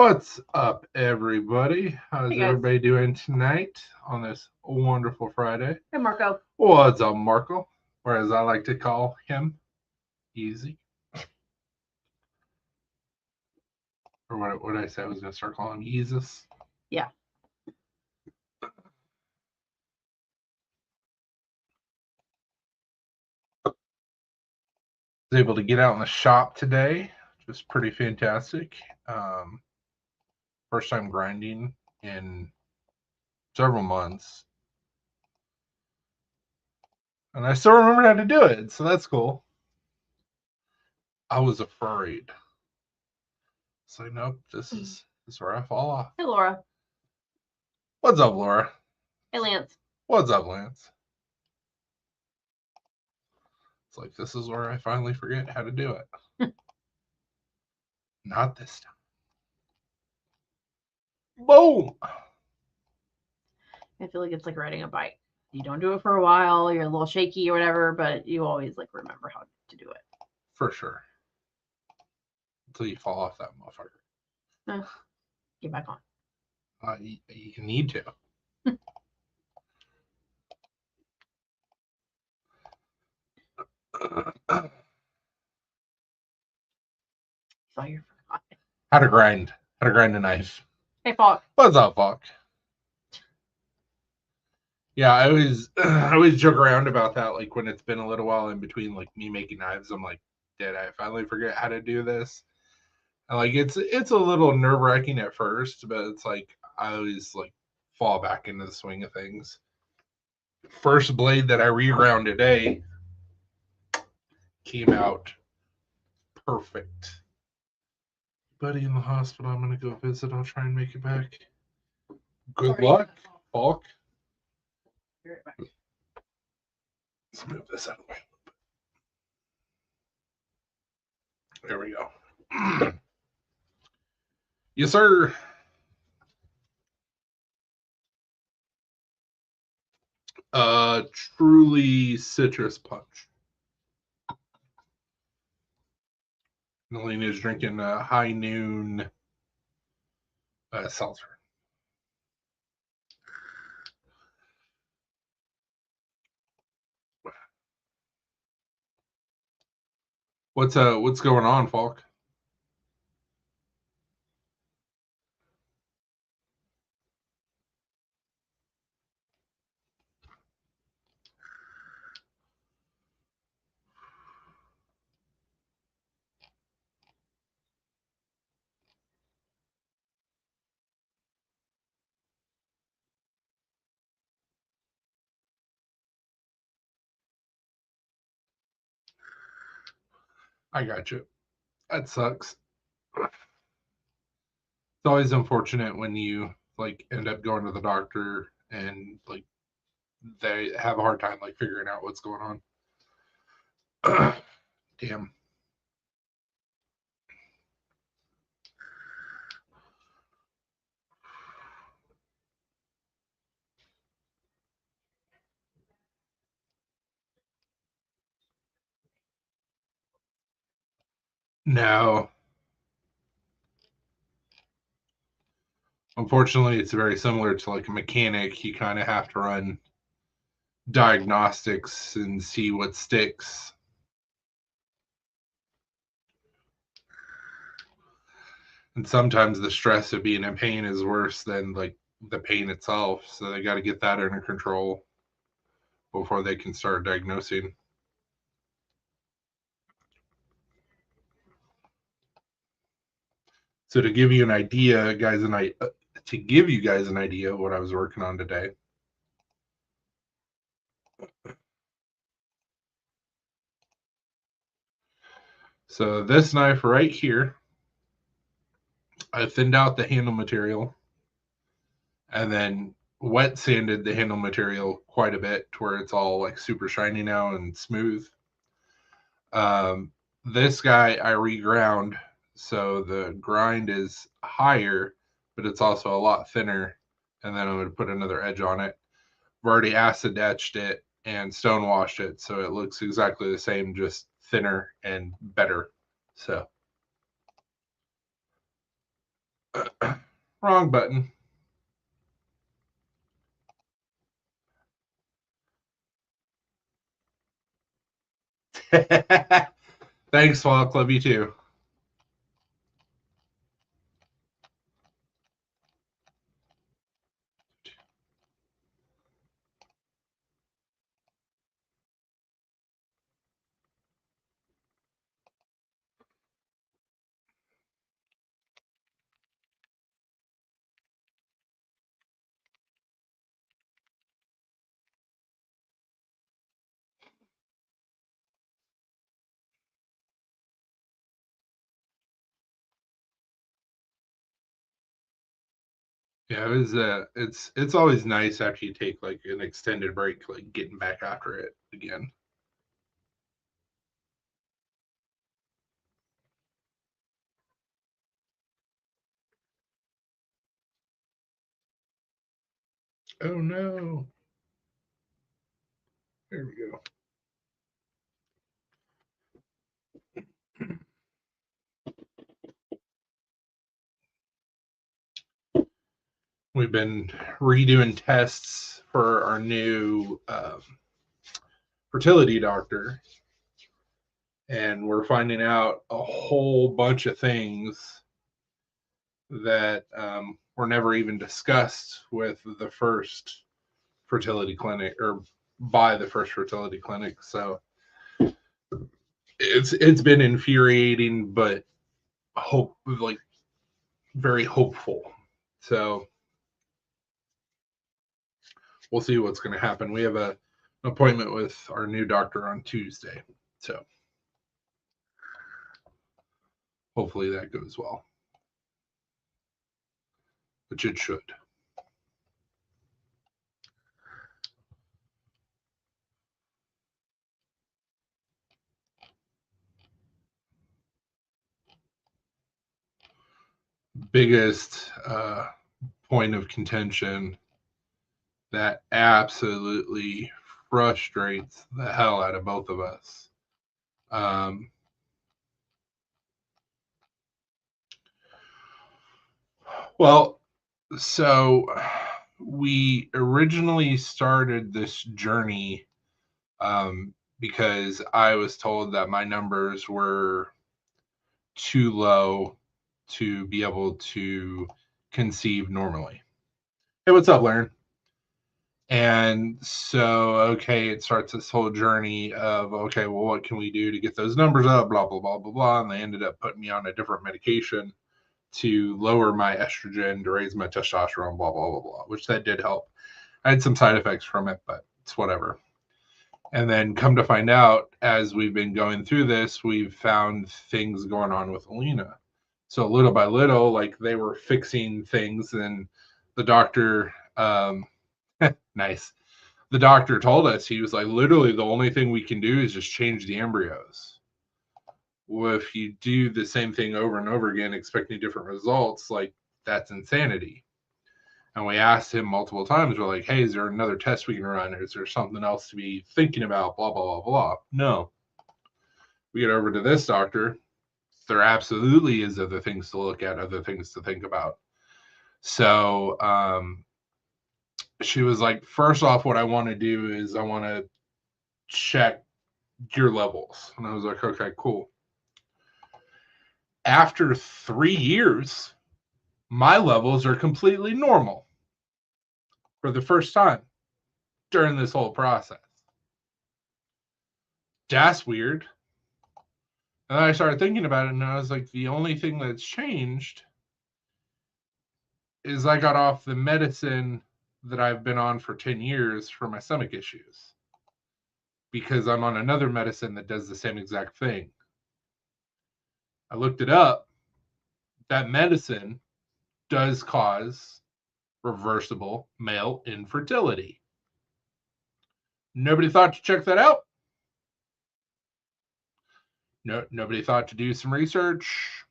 What's up, everybody? How's Hey, guys. everybody doing tonight on this wonderful Friday? Hey, Marco. What's up, Marco? Or as I like to call him, Easy. Or what did I say? I was going to start calling him Easus. Yeah. Was able to get out in the shop today, which was pretty fantastic. First time grinding in several months. And I still remember how to do it, so that's cool. I was afraid. So nope, this is where I fall off. Hey, Laura. What's up, Laura? Hey, Lance. What's up, Lance? It's like this is where I finally forget how to do it. Not this time. Boom! I feel like it's like riding a bike. You don't do it for a while, you're a little shaky or whatever, but you always like remember how to do it. For sure. Until you fall off that motherfucker. Get back on. You need to. So you're forgot. How to grind a knife. Hey, Falk. What's up, Falk? Yeah, I always joke around about that. Like when it's been a little while in between, like me making knives, I'm like, did I finally forget how to do this? And like it's a little nerve wracking at first, but it's like I always like fall back into the swing of things. First blade that I reground today came out perfect. Buddy in the hospital, I'm gonna go visit. I'll try and make it back. Good luck, Falk. Be right back. Let's move this out of the way. There we go. Yes, sir. Truly citrus punch. Nalina is drinking a high noon seltzer. What's going on, Falk? I got you. That sucks. It's always unfortunate when you like end up going to the doctor and like they have a hard time like figuring out what's going on. Damn. No. Unfortunately, it's very similar to like a mechanic. You kind of have to run diagnostics and see what sticks. And sometimes the stress of being in pain is worse than like the pain itself. So they got to get that under control before they can start diagnosing. So to give you an idea, guys, to give you guys an idea of what I was working on today. So this knife right here, I thinned out the handle material and then wet sanded the handle material quite a bit to where it's all like super shiny now and smooth. This guy I reground, so the grind is higher, but it's also a lot thinner. And then I'm going to put another edge on it. I've already acid etched it and stone washed it, so it looks exactly the same, just thinner and better. So Wrong button. Thanks, Falk. Love you too. Yeah, it was. It's always nice after you take like an extended break, like getting back after it again. Oh no! There we go. We've been redoing tests for our new fertility doctor, and we're finding out a whole bunch of things that were never even discussed with the first fertility clinic or by the first fertility clinic. So it's been infuriating, but like very hopeful. So we'll see what's going to happen. We have an appointment with our new doctor on Tuesday. So hopefully that goes well, which it should. Biggest point of contention that absolutely frustrates the hell out of both of us. Well, so we originally started this journey because I was told that my numbers were too low to be able to conceive normally. Hey, what's up, Lauren? And so, okay, it starts this whole journey of, okay, well, what can we do to get those numbers up? Blah, blah, blah, blah, blah. And they ended up putting me on a different medication to lower my estrogen, to raise my testosterone, blah, blah, blah, blah, which that did help. I had some side effects from it, but it's whatever. And then come to find out, as we've been going through this, we've found things going on with Alina. So little by little, like they were fixing things, and the doctor, nice. The doctor told us, he was like, literally, the only thing we can do is just change the embryos. Well, if you do the same thing over and over again, expecting different results, like that's insanity. And we asked him multiple times, we're like, hey, is there another test we can run? Or is there something else to be thinking about? Blah, blah, blah, blah. No. We get over to this doctor. There absolutely is other things to look at, other things to think about. So she was like, first off, what I want to do is I want to check your levels. And I was like, okay, cool. After 3 years, my levels are completely normal for the first time during this whole process. That's weird. And I started thinking about it, and I was like, the only thing that's changed is I got off the medicine that I've been on for 10 years for my stomach issues, because I'm on another medicine that does the same exact thing. I looked it up. That medicine does cause reversible male infertility. Nobody thought to check that out. No, nobody thought to do some research.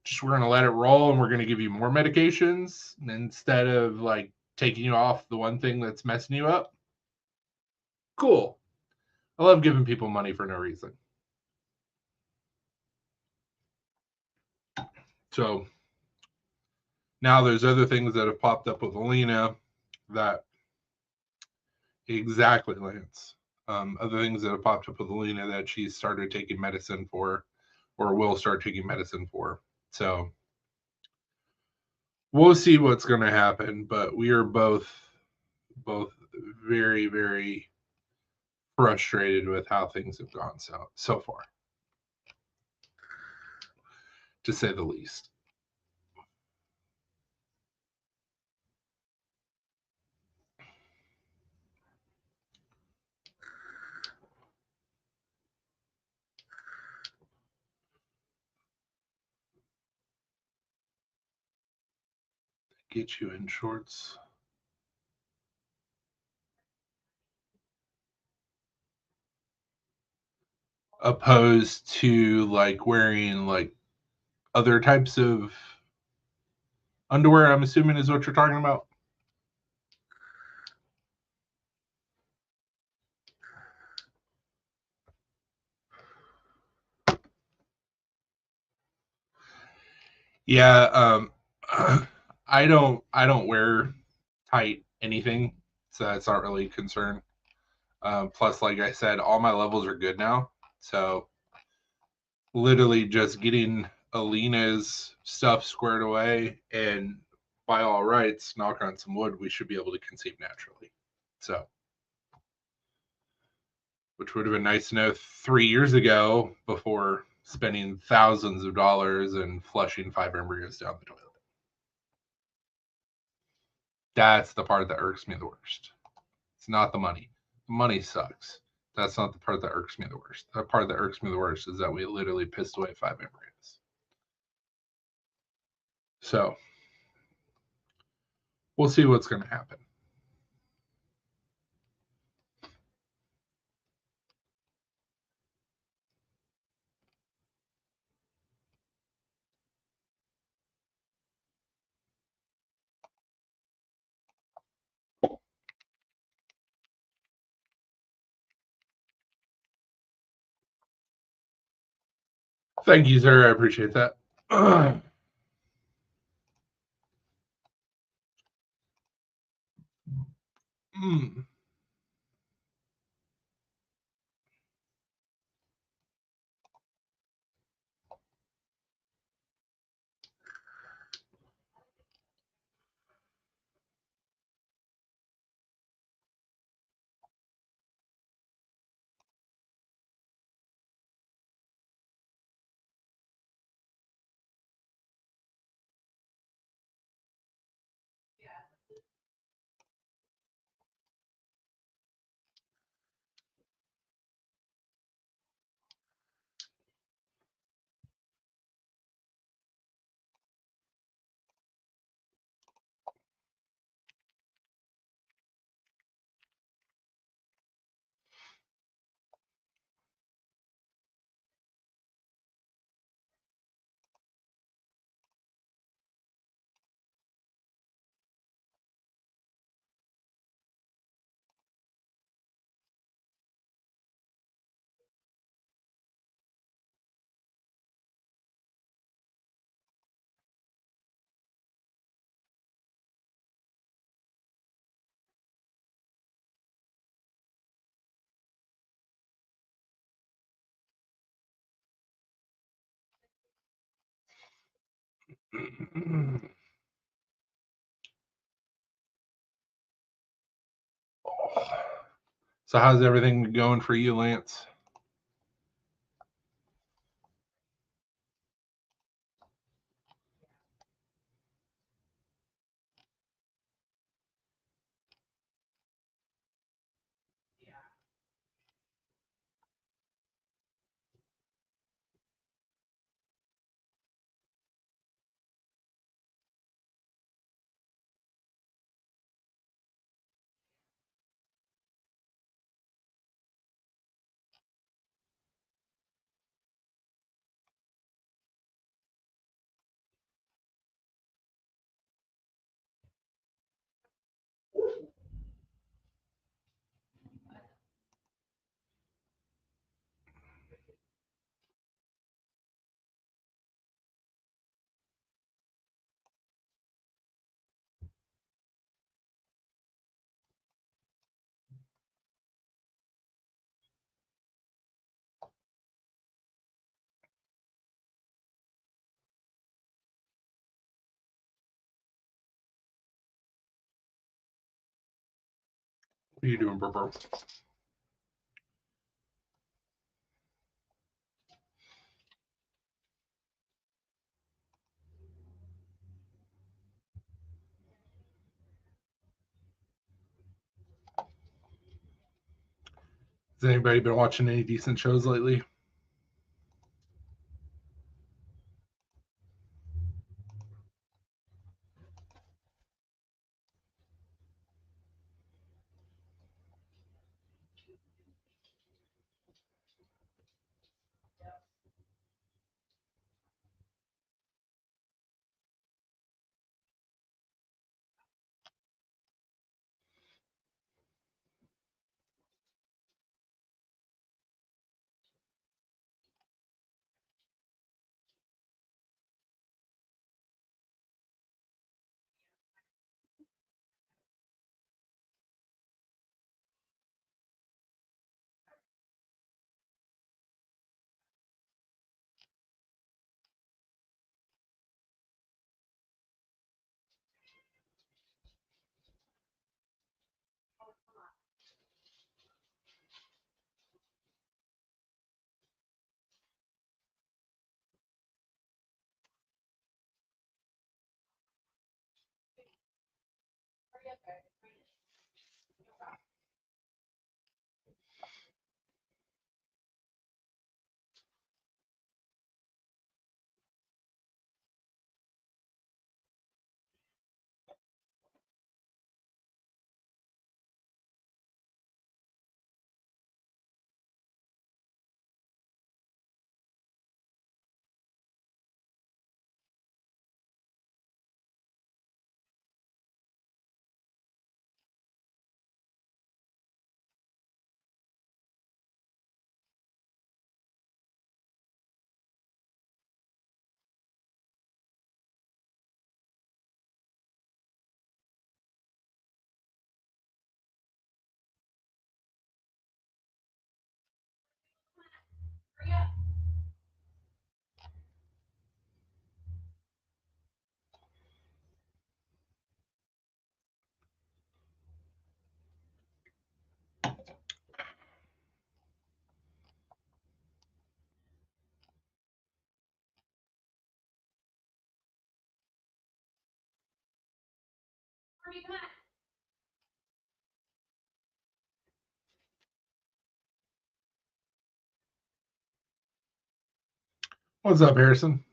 Just we're going to let it roll, and we're going to give you more medications instead of like taking you off the one thing that's messing you up. Cool. I love giving people money for no reason. So Now there's other things that have popped up with Alina that exactly, Lance. Other things that have popped up with Alina that she started taking medicine for, or will start taking medicine for. So we'll see what's going to happen. But we are both very, very frustrated with how things have gone so far, to say the least. Get you in shorts. Opposed to like wearing like other types of underwear, I'm assuming is what you're talking about. Yeah, I don't wear tight anything, so that's not really a concern. Plus, like I said, all my levels are good now, so literally just getting Alina's stuff squared away, and by all rights, knock on some wood, we should be able to conceive naturally. So, which would have been nice to know 3 years ago before spending thousands of dollars and flushing 5 embryos down the toilet. That's the part that irks me the worst. It's not the money. The money sucks. That's not the part that irks me the worst. The part that irks me the worst is that we literally pissed away 5 embryos. So we'll see what's going to happen. Thank you, sir. I appreciate that. Mm. So how's everything going for you, Lance? What are you doing, Burbo? Has anybody been watching any decent shows lately? What's up, Harrison?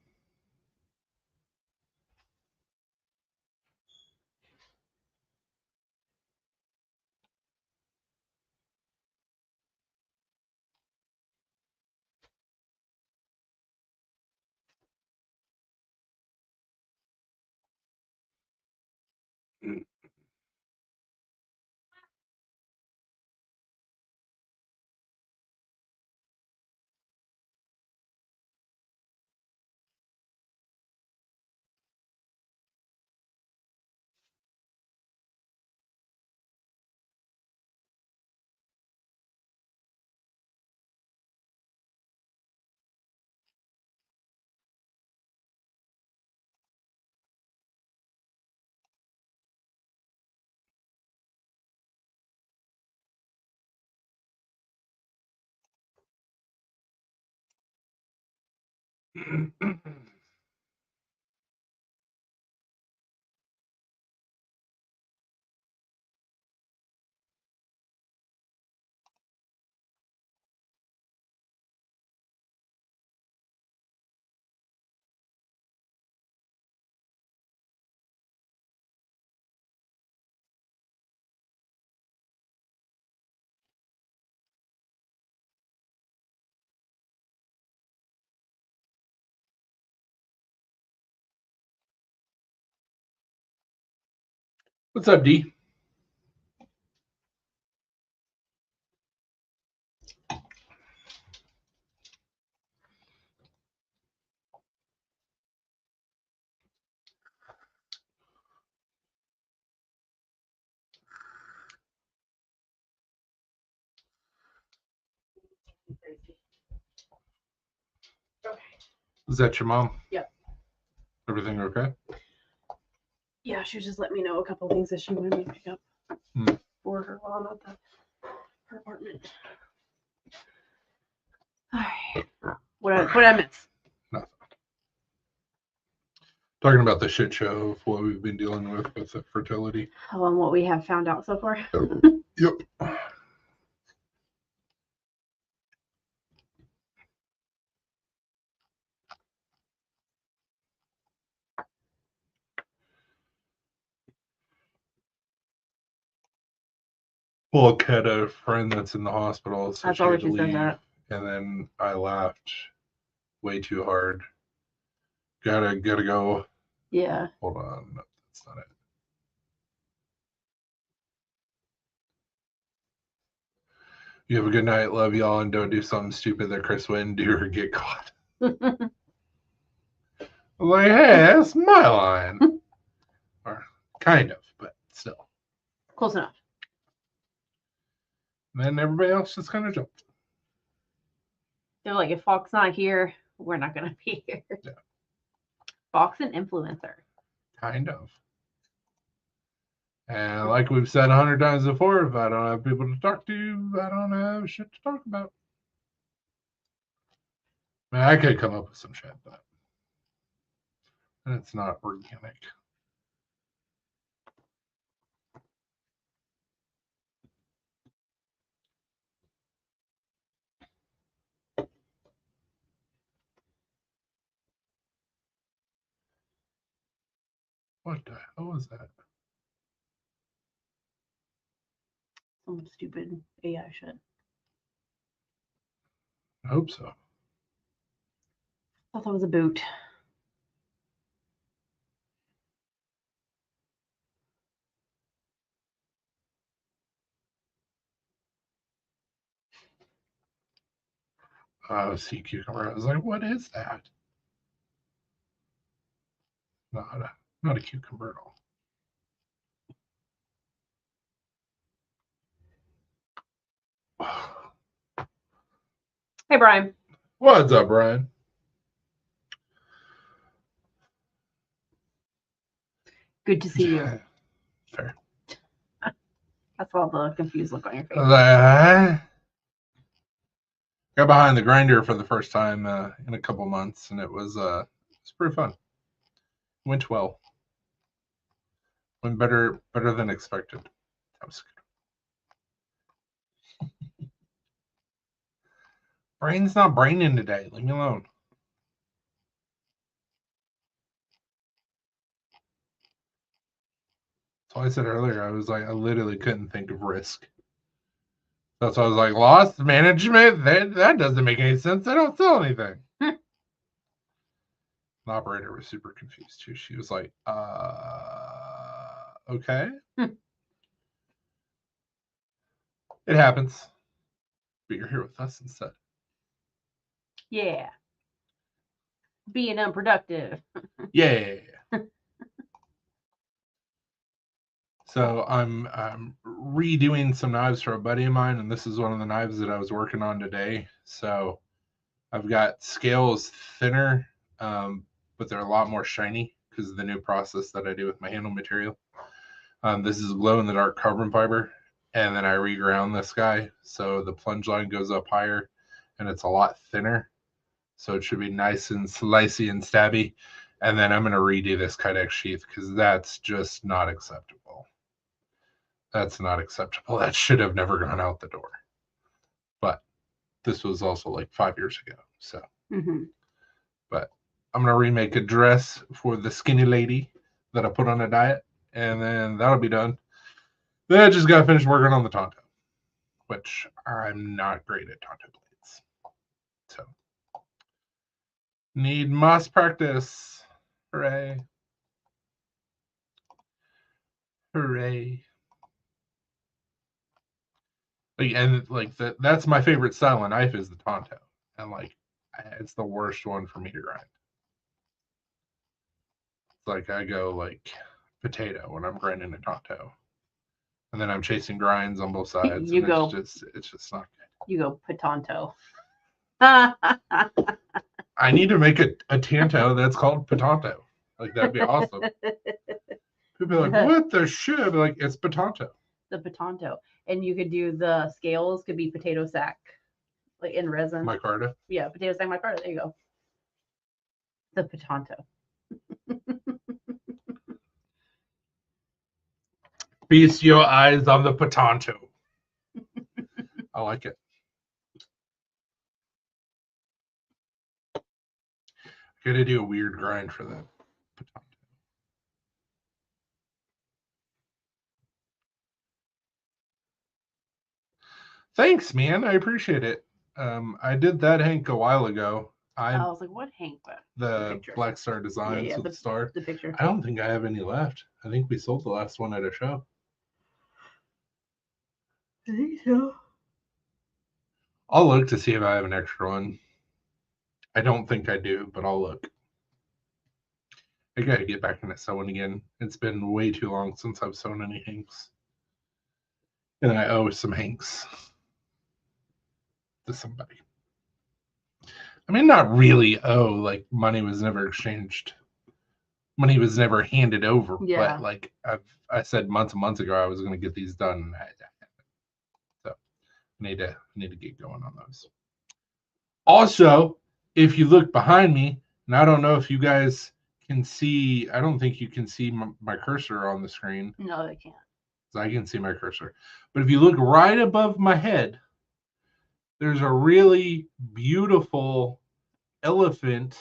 What's up, D? Is that your mom? Yep. Everything okay? Yeah, she just let me know a couple things that she wanted me to pick up Hmm. for her while I'm at her apartment. All right. What did I miss? Nothing. Talking about the shit show of what we've been dealing with the fertility. Oh, and what we have found out so far. Yep. Well, had a friend that's in the hospital, so That's she had always to she said leave, that. and then I laughed way too hard. Gotta go. Yeah. Hold on, no, that's not it. You have a good night, love y'all, and don't do something stupid that Chris wouldn't do or get caught. I'm like, hey, that's my line. Or kind of, but still. Close enough. And then everybody else just kind of jumped. They're like, if Fox not here, we're not gonna be here. Yeah. Fox an influencer. Kind of. And like we've said 100 times before, if I don't have people to talk to, I don't have shit to talk about. I mean, I could come up with some shit, but it's not organic. What the hell was that? Some stupid AI shit. I hope so. Thought that was a boot. Sea cucumber. I was like, what is that? Not a cucumber at all. Hey, Brian. What's up, Brian? Good to see you. Fair. That's all the confused look on your face. Got behind the grinder for the first time in a couple months, and it was pretty fun. Went well. Went better than expected. That was good. Brain's not braining today. Leave me alone. So I said earlier, I was like, I literally couldn't think of risk. That's why I was like, loss management? That doesn't make any sense. They don't sell anything. The operator was super confused too. She was like, okay. It happens. But you're here with us instead. Yeah. Being unproductive. Yeah. So I'm redoing some knives for a buddy of mine, and this is one of the knives that I was working on today. So I've got scales thinner, but they're a lot more shiny because of the new process that I do with my handle material. This is glow in the dark carbon fiber, and then I reground this guy so the plunge line goes up higher, and it's a lot thinner. So it should be nice and slicey and stabby. And then I'm going to redo this Kydex sheath because that's just not acceptable. That's not acceptable. That should have never gone out the door. But this was also like 5 years ago. So, But I'm going to remake a dress for the skinny lady that I put on a diet. And then that'll be done. Then I just got to finish working on the Tonto, which I'm not great at Tonto blades. So, need moss practice. Hooray. Hooray. Like, and like that's my favorite style of knife is the Tonto. And like it's the worst one for me to grind. It's like I go like potato when I'm grinding a Tonto. And then I'm chasing grinds on both sides. You go. It's just not good. You go Patonto. I need to make a Tanto that's called Patonto. Like that'd be awesome. People be like, what the shit? I'd be like, it's Patonto. The Potanto. And you could do the scales could be potato sack, like in resin. Micarta. Yeah, potato sack micarta. There you go. The Potanto. Feast your eyes on the Potanto. I like it. Gotta do a weird grind for that. Thanks, man. I appreciate it. I did that, Hank, a while ago. I was like, what, Hank? But the Black Star Designs with the star. The picture. I don't think I have any left. I think we sold the last one at a show. I think so. I'll look to see if I have an extra one. I don't think I do, but I'll look. I gotta get back into sewing again. It's been way too long since I've sewn any Hanks. And I owe some Hanks to somebody. I mean, not really owe, like money was never exchanged. Money was never handed over. Yeah. But like I said months and months ago I was gonna get these done. So I need to get going on those. Also, if you look behind me, and I don't know if you guys can see, I don't think you can see my cursor on the screen. No, they can't. So I can see my cursor. But if you look right above my head, there's a really beautiful elephant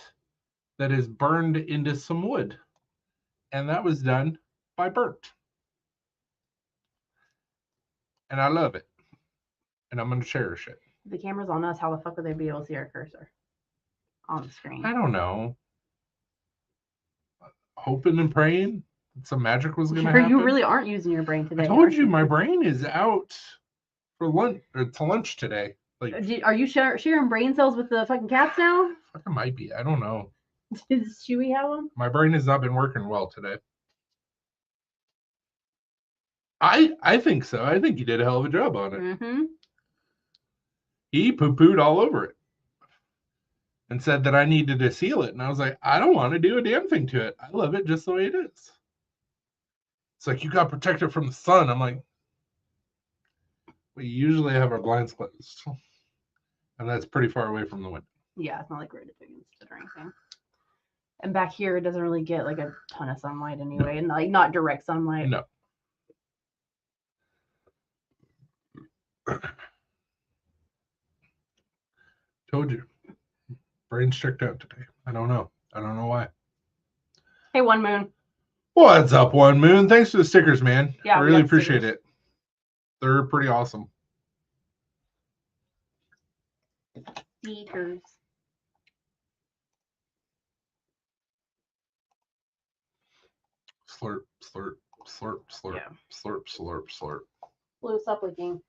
that is burned into some wood. And that was done by Bert. And I love it. And I'm going to cherish it. If the camera's on us, how the fuck would they be able to see our cursor on the screen? I don't know. Hoping and praying some magic was going to happen. You really aren't using your brain today. I told you my brain is out for lunch or to lunch today. Like, are you sharing brain cells with the fucking cats now? It might be. I don't know. Does Chewy have them? My brain has not been working well today. I think so. I think he did a hell of a job on it. Mm-hmm. He poo-pooed all over it and said that I needed to seal it. And I was like, I don't want to do a damn thing to it. I love it just the way it is. It's like, you got to protect it from the sun. I'm like, we usually have our blinds closed. And that's pretty far away from the window. Yeah, it's not like we're against it or anything. And back here, it doesn't really get like a ton of sunlight anyway. No. And like not direct sunlight. No. Told you. Brain's checked out today. I don't know. I don't know why. Hey, One Moon. What's up, One Moon? Thanks for the stickers, man. Yeah, I really appreciate it. They're pretty awesome. Stickers. Slurp, slurp, slurp, slurp, yeah. Slurp, slurp, slurp. Blue, stop licking.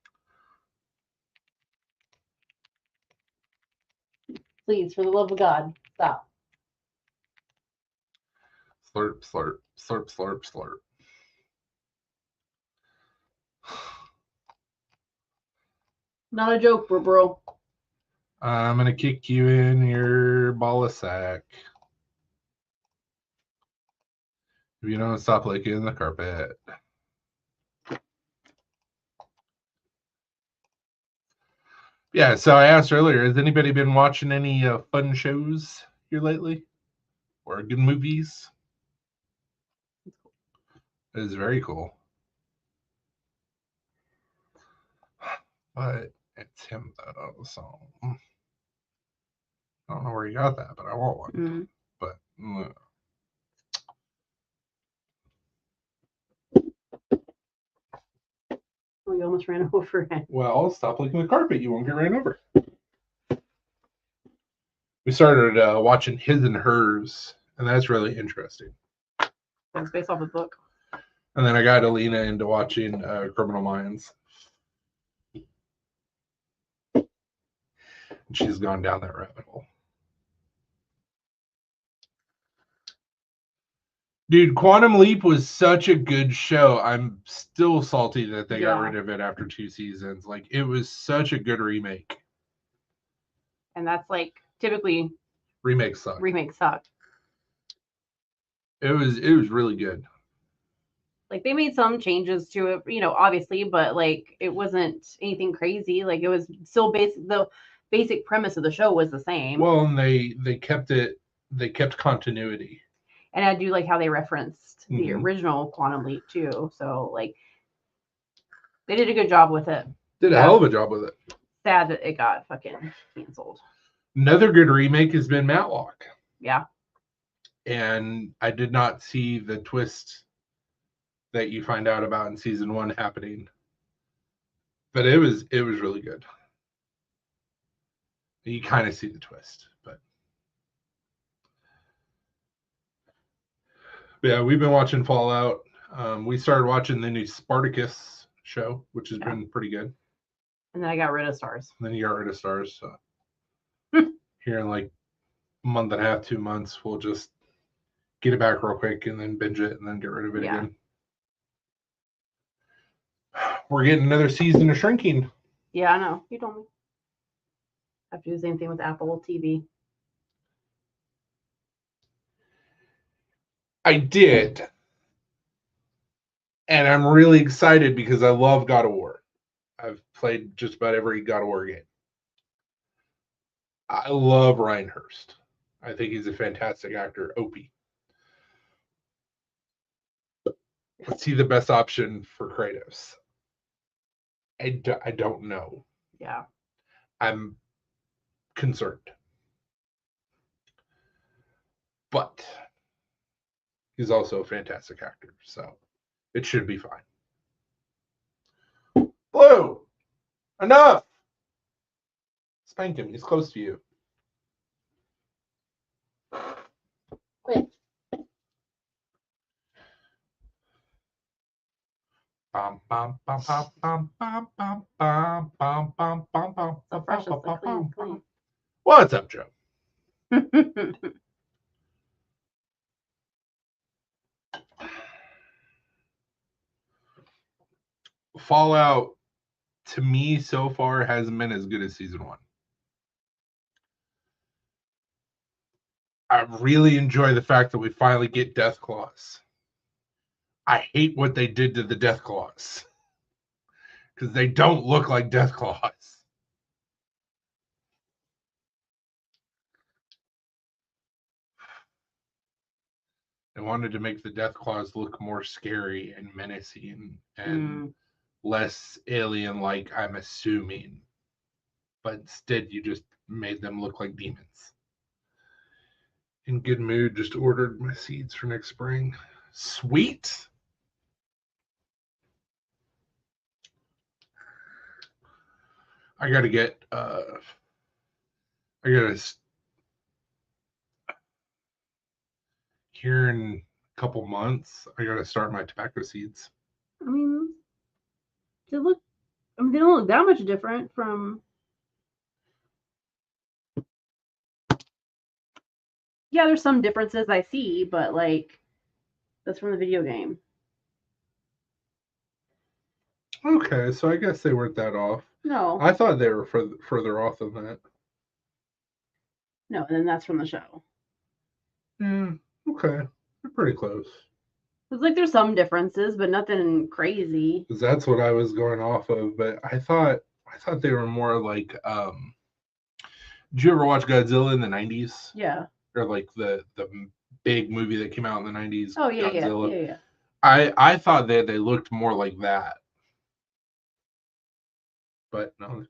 Please, for the love of God, stop. Slurp, slurp, slurp, slurp, slurp. Not a joke, bro. I'm going to kick you in your ball of sack. If you don't stop licking the carpet. Yeah, so I asked earlier, has anybody been watching any fun shows here lately? Or good movies? It is very cool. But it's him, though, so I don't know where he got that, but I want one. Mm-hmm. But Oh, you almost ran over it. Well, stop licking the carpet. You won't get ran over. We started watching His and Hers, and that's really interesting. It's based off a book. And then I got Alina into watching Criminal Minds. And she's gone down that rabbit hole. Dude, Quantum Leap was such a good show. I'm still salty that they got rid of it after 2 seasons. Like, it was such a good remake. And that's like typically remakes suck. Remakes suck. It was really good. Like they made some changes to it, obviously, but like it wasn't anything crazy. Like it was still the basic premise of the show was the same. Well, and they kept continuity. And I do like how they referenced the Mhm. original Quantum Leap too. So like they did a good job with it. Did a Yeah. hell of a job with it. Sad that it got fucking canceled. Another good remake has been Matlock. Yeah. And I did not see the twist that you find out about in season 1 happening. But it was really good. You kind of see the twist, but yeah, we've been watching Fallout. We started watching the new Spartacus show, which has been pretty good. And then I got rid of Stars. And then you got rid of Stars. So here in like a month and a half, 2 months, we'll just get it back real quick and then binge it and then get rid of it again. We're getting another season of Shrinking. Yeah, I know. You told me. I have to do the same thing with Apple TV. I did. And I'm really excited because I love God of War. I've played just about every God of War game. I love Ryan Hurst. I think he's a fantastic actor. Opie. What's he the best option for Kratos? I don't know. Yeah. I'm concerned. But he's also a fantastic actor, so it should be fine. Blue! Enough! Spank him. He's close to you. Quit. Bum, bum, bum, bum, bum, bum, bum, bum, bum, bum, bum, bum, So fresh, it's like clean. What's up, Joe? Fallout, to me, so far hasn't been as good as season 1. I really enjoy the fact that we finally get Deathclaws. I hate what they did to the Deathclaws because they don't look like Deathclaws. They wanted to make the Deathclaws look more scary and menacing and less alien-like, I'm assuming. But instead, you just made them look like demons. In good mood, just ordered my seeds for next spring. Sweet. I gotta get here in a couple months, I gotta start my tobacco seeds. I mean, they don't look that much different from. Yeah, there's some differences I see, but like that's from the video game. Okay, so I guess they weren't that off. No. I thought they were further off than that. No, and then that's from the show. Yeah, okay. They're pretty close. It's like there's some differences, but nothing crazy. Because that's what I was going off of, but I thought they were more like did you ever watch Godzilla in the 90s? Yeah. Or like the big movie that came out in the 90s? Oh yeah, Godzilla. yeah. I thought that they looked more like that. But no.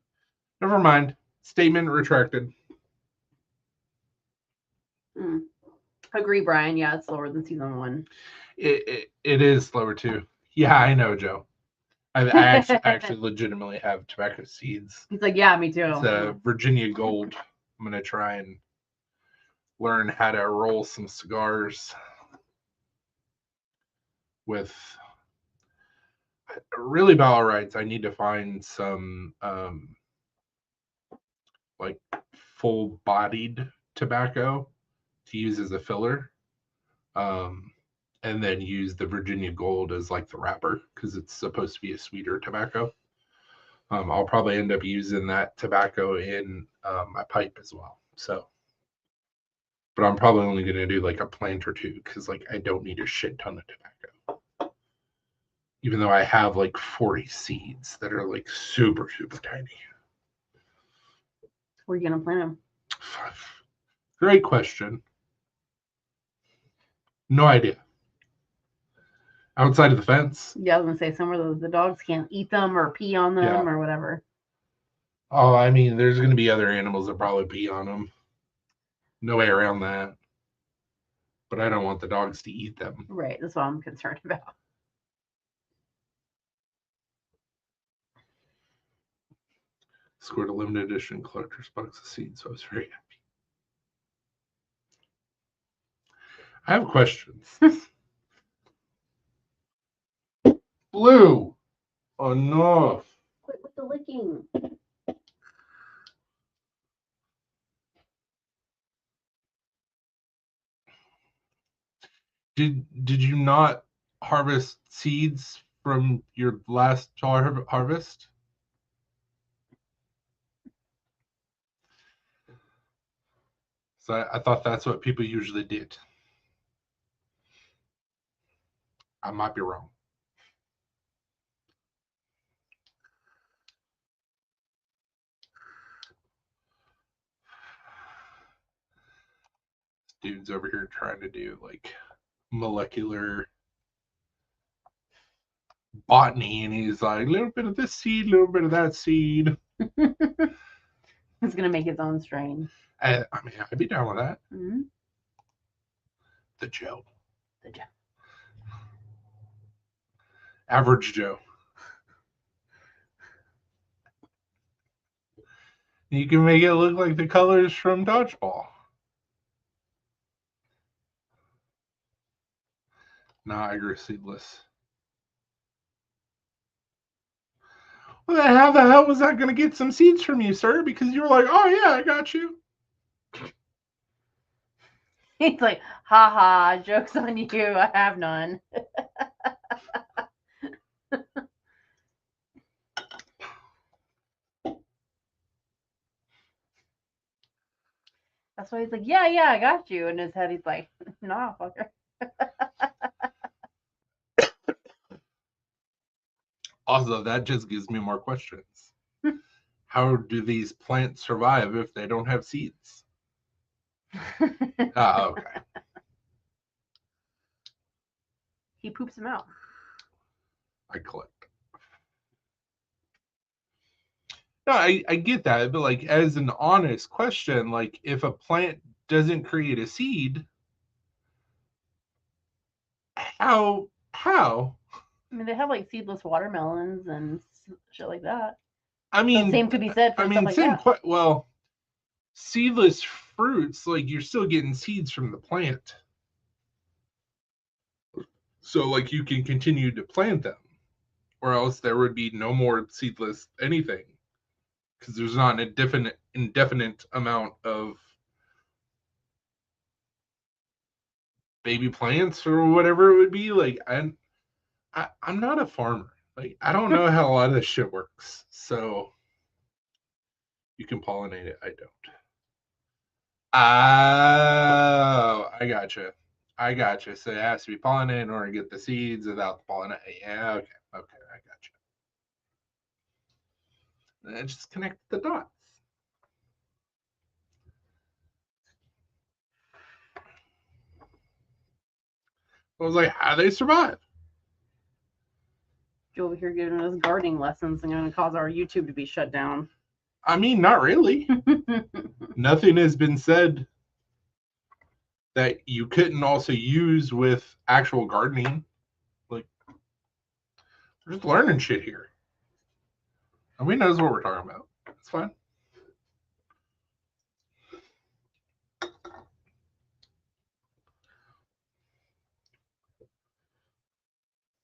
Never mind. Statement retracted. Agree, Brian. Yeah, it's slower than season 1. It is slower too. Yeah, I know, Joe. I actually legitimately have tobacco seeds. He's like, yeah, me too. It's a Virginia Gold. I'm gonna try and learn how to roll some cigars with really Bauer writes. I need to find some like full-bodied tobacco to use as a filler, and then use the Virginia Gold as like the wrapper because it's supposed to be a sweeter tobacco. I'll probably end up using that tobacco in my pipe as well. So, but I'm probably only going to do like a plant or two because like I don't need a shit ton of tobacco. Even though I have like 40 seeds that are like super, super tiny. Where are you gonna plant them? Great question. No idea. Outside of the fence. Yeah, I was gonna say somewhere the dogs can't eat them or pee on them Yeah. or whatever. Oh, I mean, there's going to be other animals that probably pee on them. No way around that. But I don't want the dogs to eat them. Right, that's what I'm concerned about. Scored a limited edition collector's box of seeds, so I was very happy. I have questions. Blue, enough. Quit with the licking. Did you not harvest seeds from your last harvest? So I thought that's what people usually did. I might be wrong. This dude's over here trying to do like molecular botany, and he's like a little bit of this seed, a little bit of that seed. He's gonna make his own strain. I mean, I'd be down with that. Mm-hmm. The Joe. The Joe. Average Joe. You can make it look like the colors from Dodgeball. Nah, I agree, seedless. Well, how the hell was I going to get some seeds from you, sir? Because you were like, oh, yeah, I got you. He's like, ha ha, joke's on you, I have none. That's why he's like, yeah, I got you. In his head, he's like, nah, fucker. Also, that just gives me more questions. How do these plants survive if they don't have seeds? Okay. He poops them out. I collect. No, I get that, but like as an honest question, like if a plant doesn't create a seed, how? I mean, they have like seedless watermelons and shit like that. I mean, the same could be said for stuff like same that. Well, seedless fruits, like you're still getting seeds from the plant, so like you can continue to plant them, or else there would be no more seedless anything, because there's not an indefinite amount of baby plants or whatever it would be. Like I'm not a farmer. Like I don't know how a lot of this shit works. So you can pollinate it. I don't. Oh, I gotcha. So it has to be pollinated in order to get the seeds without the pollinate. Yeah, okay, I gotcha. And just connect the dots. I was like, how do they survive? Joe over here giving us gardening lessons and going to cause our YouTube to be shut down. I mean, not really. Nothing has been said that you couldn't also use with actual gardening. Like, we're just learning shit here. And we knows what we're talking about. It's fine.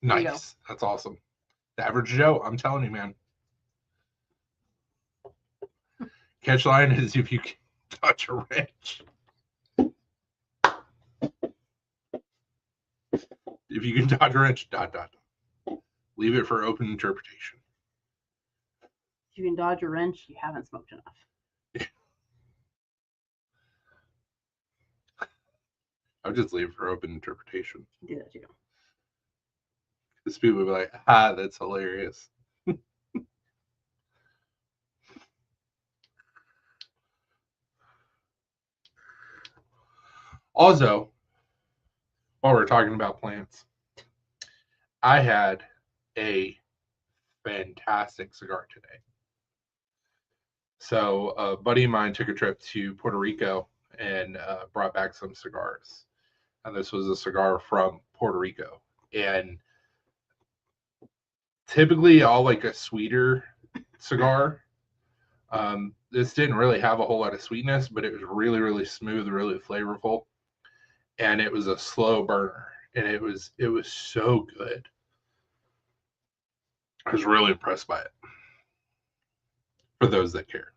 Nice. That's awesome. The average Joe, I'm telling you, man. Catch line is if you can touch a wrench. If you can dodge a wrench, ... Leave it for open interpretation. If you can dodge a wrench, you haven't smoked enough. I would just leave it for open interpretation. Do that too. Because people would be like, "Ah, that's hilarious." Also, while we're talking about plants, I had a fantastic cigar today. So a buddy of mine took a trip to Puerto Rico and brought back some cigars. And this was a cigar from Puerto Rico. And typically I'll like a sweeter cigar. This didn't really have a whole lot of sweetness, but it was really, really smooth, really flavorful. And it was a slow burner. And it was so good. I was really impressed by it. For those that care.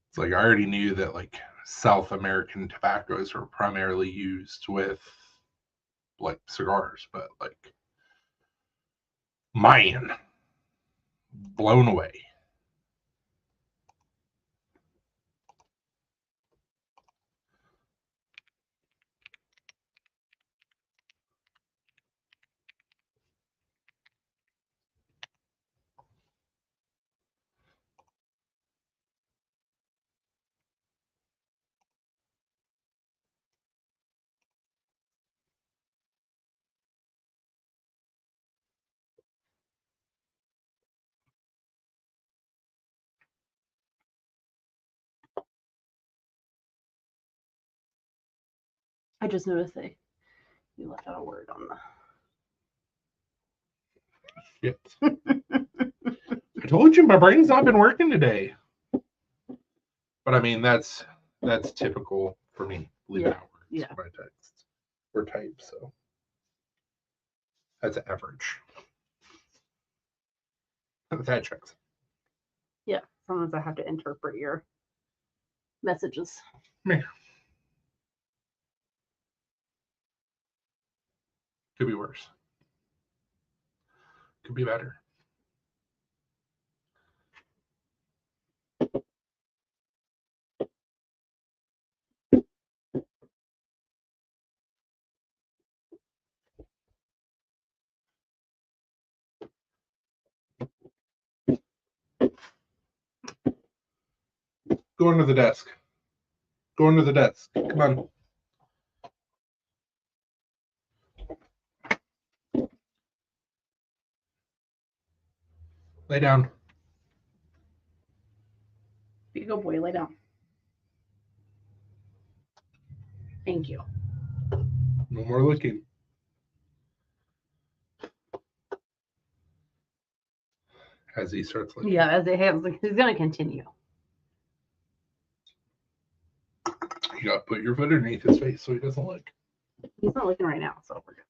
It's like I already knew that like South American tobaccos are primarily used with like cigars, but like man, blown away. I just noticed you left out a word on the. Shit. I told you my brain's not been working today. But I mean that's typical for me. Leaving out words for my text or type, so that's average. That checks. Yeah, sometimes I have to interpret your messages. Yeah. Could be worse. Could be better. Go under the desk. Go under the desk. Come on. Lay down. Be a good boy, lay down. Thank you. No more looking. As he starts looking. Yeah, as it has, he's gonna continue. You gotta put your foot underneath his face so he doesn't look. He's not looking right now, so we're good.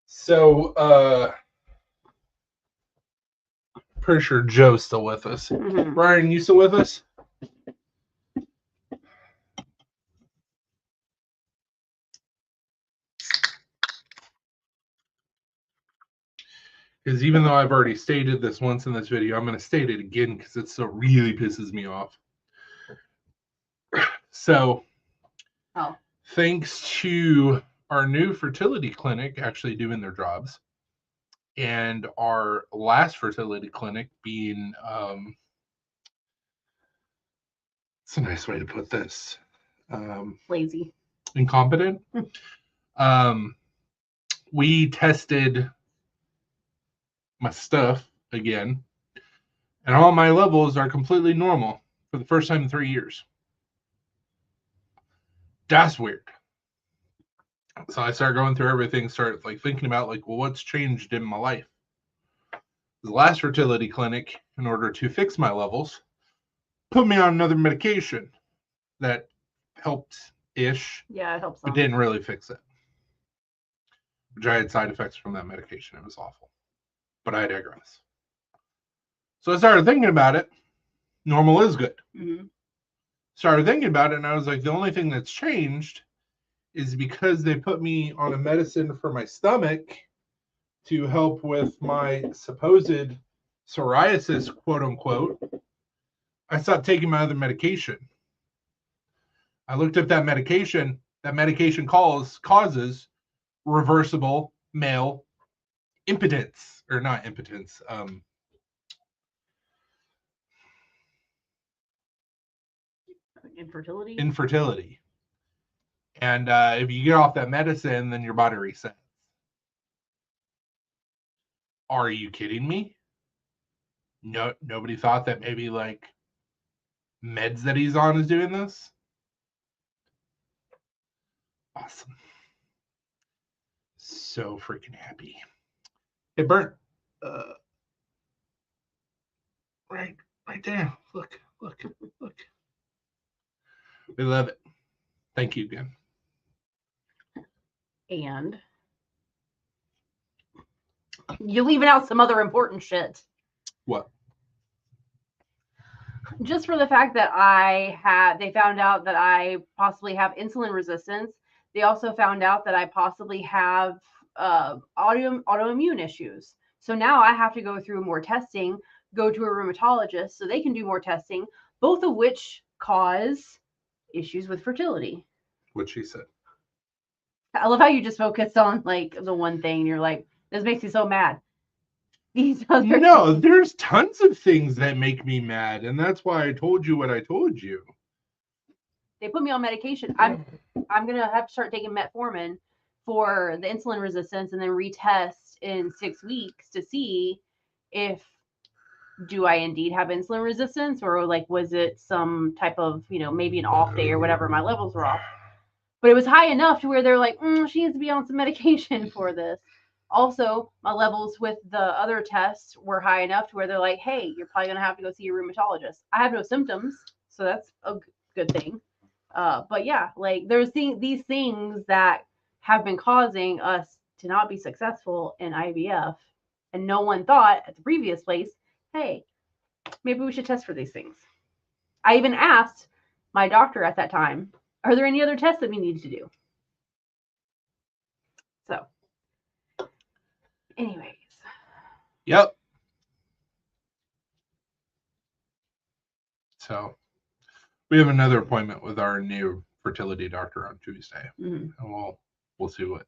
So, pretty sure Joe's still with us. Mm-hmm. Brian, you still with us? Because even though I've already stated this once in this video, I'm going to state it again because it still really pisses me off. So, thanks to our new fertility clinic actually doing their jobs, and our last fertility clinic being, it's a nice way to put this, Lazy, incompetent. We tested my stuff again, and all my levels are completely normal for the first time in 3 years. That's weird. So I started going through everything, started like thinking about like, well, what's changed in my life? The last fertility clinic, in order to fix my levels, put me on another medication that helped ish, Yeah, it helps. but didn't really fix it. Which I had side effects from that medication. It was awful. But I digress. So I started thinking about it. Normal is good. Mm-hmm. Started thinking about it, and I was like, the only thing that's changed is because they put me on a medicine for my stomach to help with my supposed psoriasis, quote unquote. I stopped taking my other medication. I looked up that medication. That medication causes reversible male impotence, or not impotence, infertility. And if you get off that medicine, then your body resets. Are you kidding me? No, nobody thought that maybe like meds that he's on is doing this. Awesome. So freaking happy. It burnt. Right there. Look. We love it. Thank you again. And you're leaving out some other important shit. What? Just for the fact that they found out that I possibly have insulin resistance. They also found out that I possibly have autoimmune issues. So now I have to go through more testing, go to a rheumatologist so they can do more testing, both of which cause issues with fertility. What she said. I love how you just focused on like the one thing and you're like, this makes me so mad. No, there's tons of things that make me mad, and that's why I told you what I told you. They put me on medication. I'm gonna have to start taking metformin for the insulin resistance and then retest in 6 weeks to see if do I indeed have insulin resistance or like was it some type of, maybe an off day or whatever, my levels were off. But it was high enough to where they're like, she needs to be on some medication for this. Also, my levels with the other tests were high enough to where they're like, hey, you're probably going to have to go see your rheumatologist. I have no symptoms, so that's a good thing. But yeah, like there's these things that have been causing us to not be successful in IVF. And no one thought at the previous place, hey, maybe we should test for these things. I even asked my doctor at that time, are there any other tests that we need to do? So, anyways. Yep. So, we have another appointment with our new fertility doctor on Tuesday. Mm-hmm. And we'll see what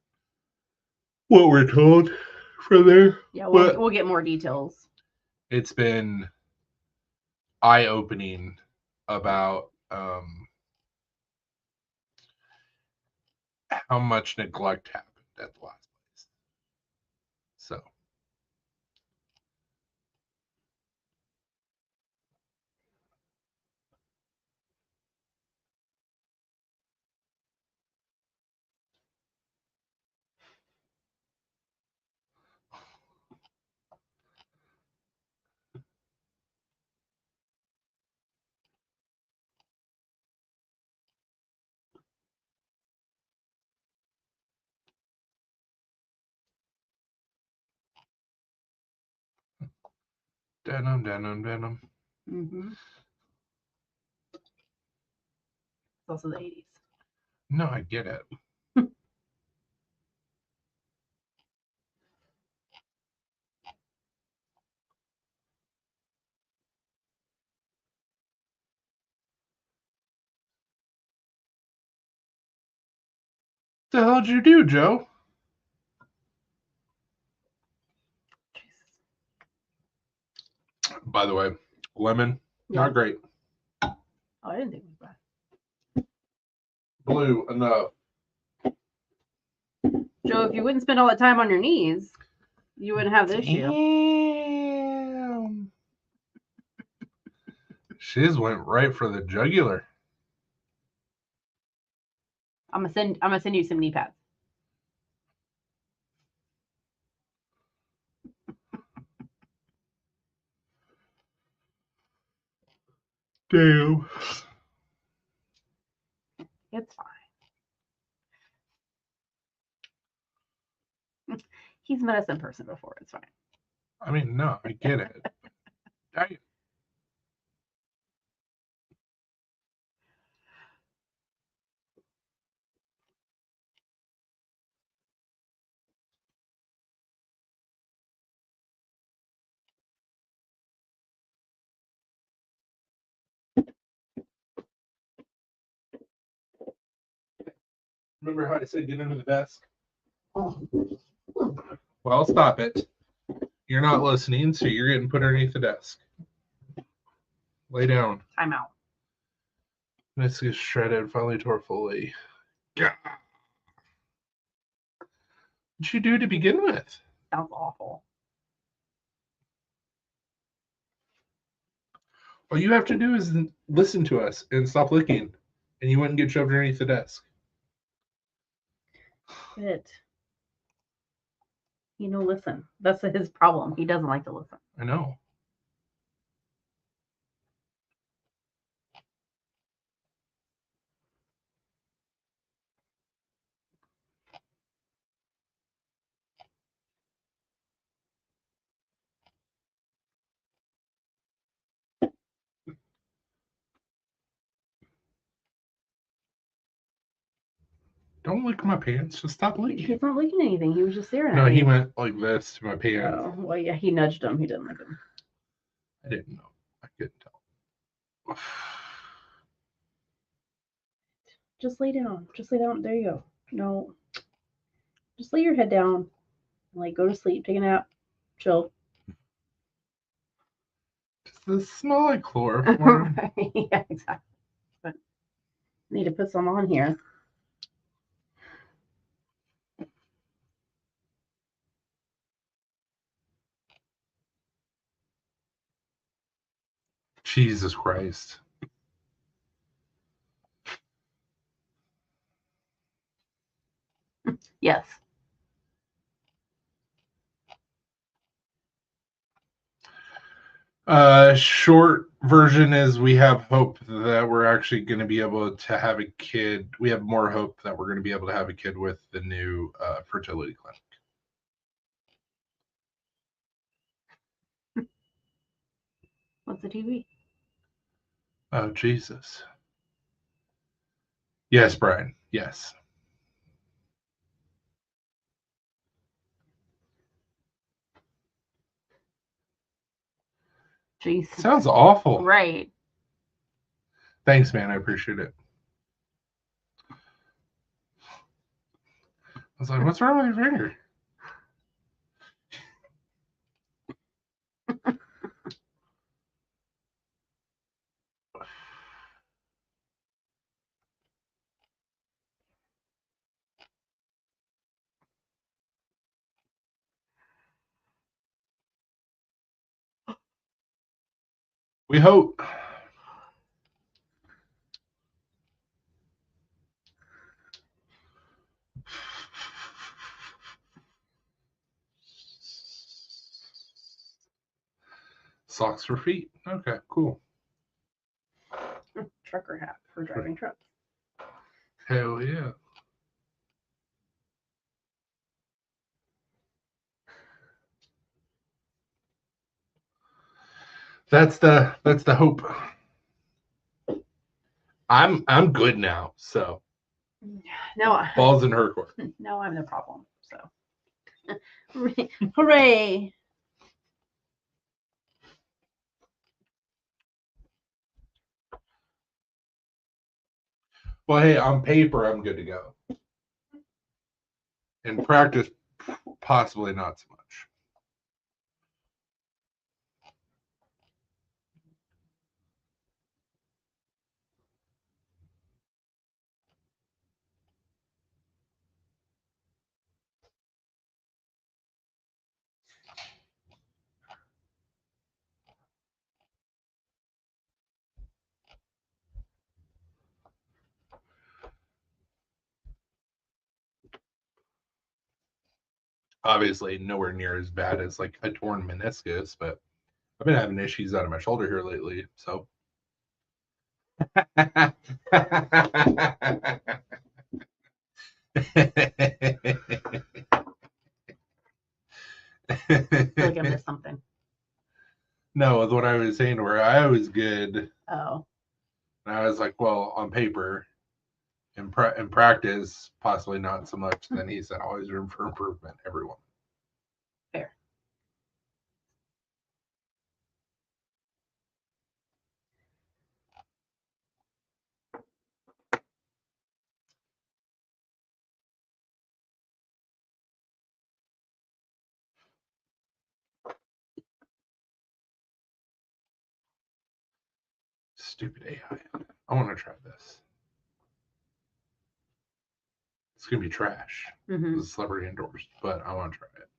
we're told from there. Yeah, we'll get more details. It's been eye-opening about how much neglect happened at the last place. So. Denim. Mm-hmm. It's also the 80s. No, I get it. What the hell did you do, Joe? By the way, lemon, not great. Oh, I didn't think it was bad. Blue, enough. Joe, if you wouldn't spend all that time on your knees, you wouldn't have this issue. Damn. Shiz went right for the jugular. I'm gonna send you some knee pads. Damn. It's fine. He's met us in person before. It's fine. I mean, no, I get it. Remember how I said get under the desk? Well, stop it. You're not listening, so you're getting put underneath the desk. Lay down. I'm out. This is shredded, finally tore fully. Yeah. What'd you do to begin with? Sounds awful. All you have to do is listen to us and stop licking, and you wouldn't get shoved underneath the desk. Good. Listen. That's his problem. He doesn't like to listen. I know. Don't lick my pants. Just stop licking. He's not licking anything. He was just staring No, at me. he went like this to my pants. Oh, well, yeah, he nudged him. He didn't like him. I didn't know. I couldn't tell. Just lay down. Just lay down. There you go. No. Just lay your head down. Like, go to sleep. Take a nap. Chill. Does this smell like chloroform? Yeah, exactly. But need to put some on here. Jesus Christ. Yes. Short version is we have hope that we're actually going to be able to have a kid. We have more hope that we're going to be able to have a kid with the new fertility clinic. What's the TV? Oh, Jesus. Yes, Brian. Yes. Jeez. Sounds awful. Right. Thanks, man. I appreciate it. I was like, what's wrong with your finger? We hope. Socks for feet. Okay, cool. Trucker hat for driving trucks. Hell yeah. That's the hope. I'm good now, so No, balls in her court. no, I'm the problem. So, hooray! Well, hey, on paper, I'm good to go. In practice, possibly not so much. Obviously, nowhere near as bad as like a torn meniscus, but I've been having issues out of my shoulder here lately. So I feel like I missed something. No, with what I was saying, where I was good, Oh, and I was like, well, on paper, in practice, possibly not so much. Then he said, always room for improvement, everyone. fair. Stupid AI. I want to try this. It's gonna be trash. Mm-hmm. It's celebrity endorsed, but I want to try it.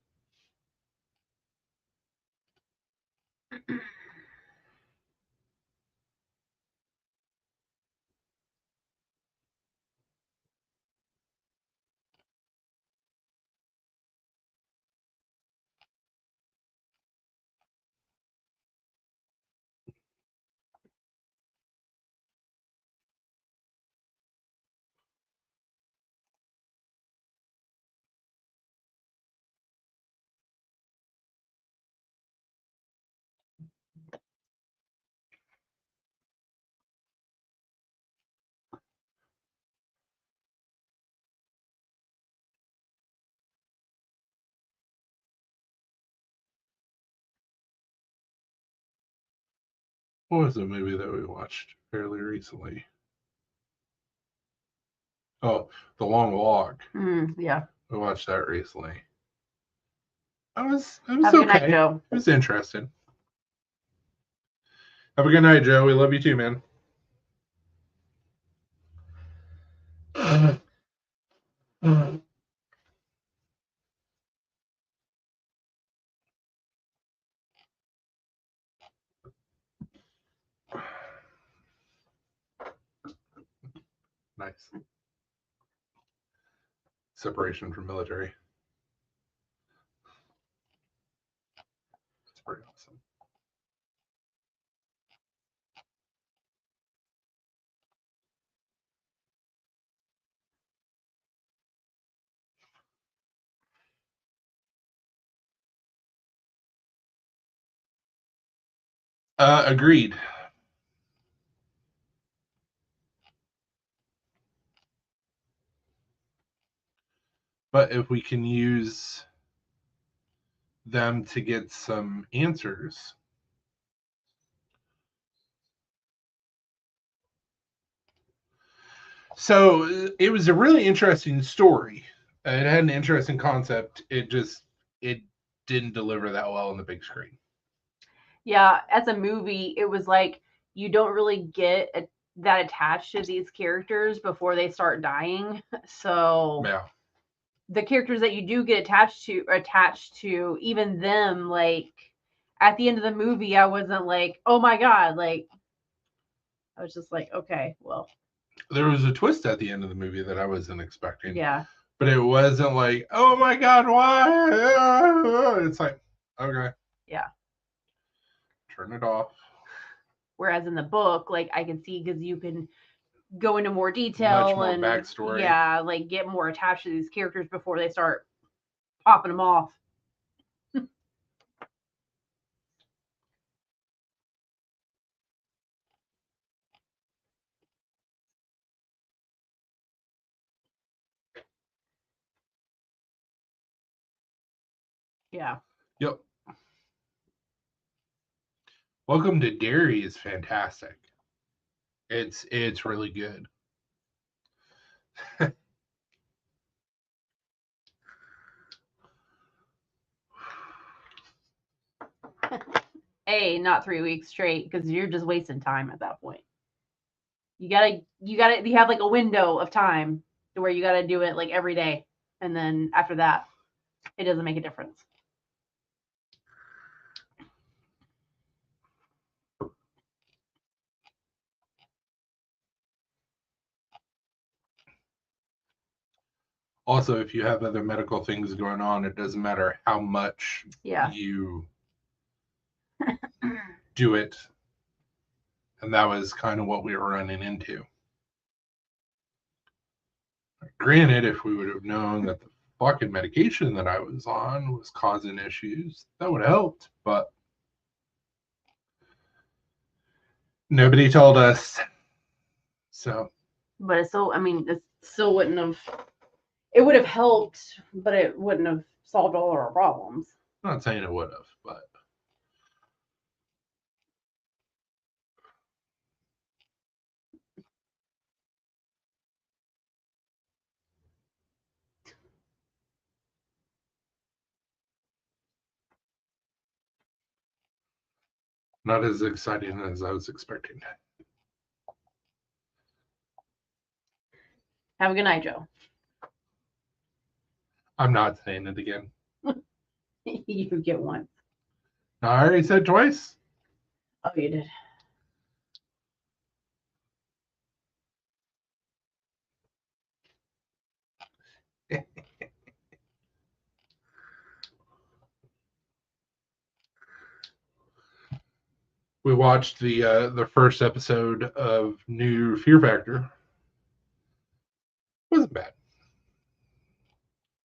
What was the movie that we watched fairly recently? Oh, The Long Walk. Yeah. We watched that recently. It was Have a good night, okay. Joe. It was interesting. Have a good night, Joe. We love you too, man. Nice. Separation from military. That's pretty awesome. Agreed. But if we can use them to get some answers. So it was a really interesting story. It had an interesting concept. It didn't deliver that well on the big screen. Yeah, as a movie, it was like you don't really get that attached to these characters before they start dying. So Yeah. the characters that you do get attached to, even them, like at the end of the movie, I wasn't like, oh my god, like I was just like, okay, well, There was a twist at the end of the movie that I wasn't expecting. yeah. But it wasn't like, oh my god, why? It's like, okay. Yeah. Turn it off. Whereas in the book, like I can see because you can go into more detail Much more and backstory. yeah, like get more attached to these characters before they start popping them off. Yeah. Yep. Welcome to Derry is fantastic. It's really good. Not 3 weeks straight because you're just wasting time at that point. You have like a window of time to where you gotta do it like every day, and then after that, it doesn't make a difference. Also, if you have other medical things going on, it doesn't matter how much Yeah. you do it. And that was kind of what we were running into. Granted, if we would have known that the fucking medication that I was on was causing issues, that would have helped, but nobody told us. So, But it's so, I mean, it still wouldn't have, it would have helped, but it wouldn't have solved all our problems. I'm not saying it would have, but not as exciting as I was expecting. Have a good night, Joe. I'm not saying it again. You get one. I already said twice. Oh, you did. We watched the first episode of new Fear Factor. Wasn't bad.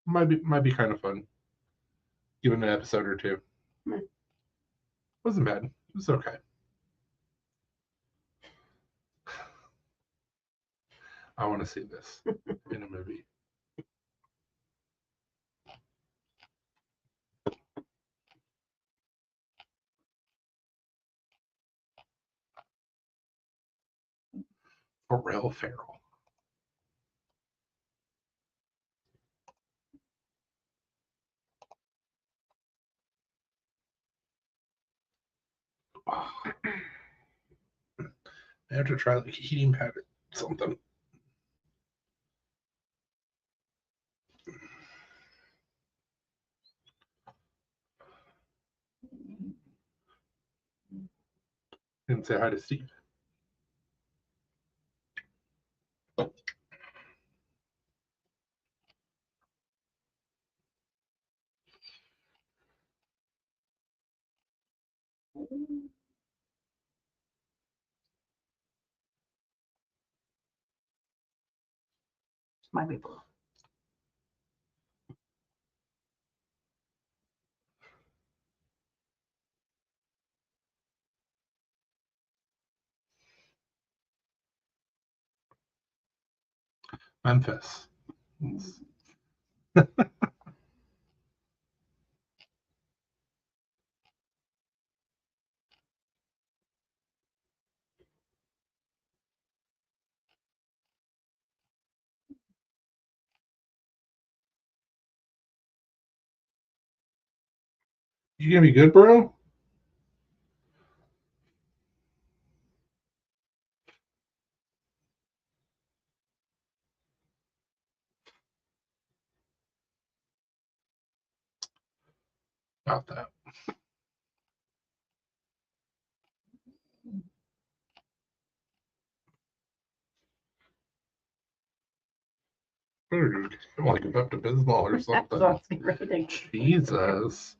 Might be kind of fun. Given an episode or two. Wasn't bad. It was okay. I want to see this in a movie. Pharrell Farrell. Oh. I have to try like a heating pad or something. And say hi to Steve. My people. Memphis. You gonna be good, bro? About that. Dude, like a Pepto Bismol or something. Jesus.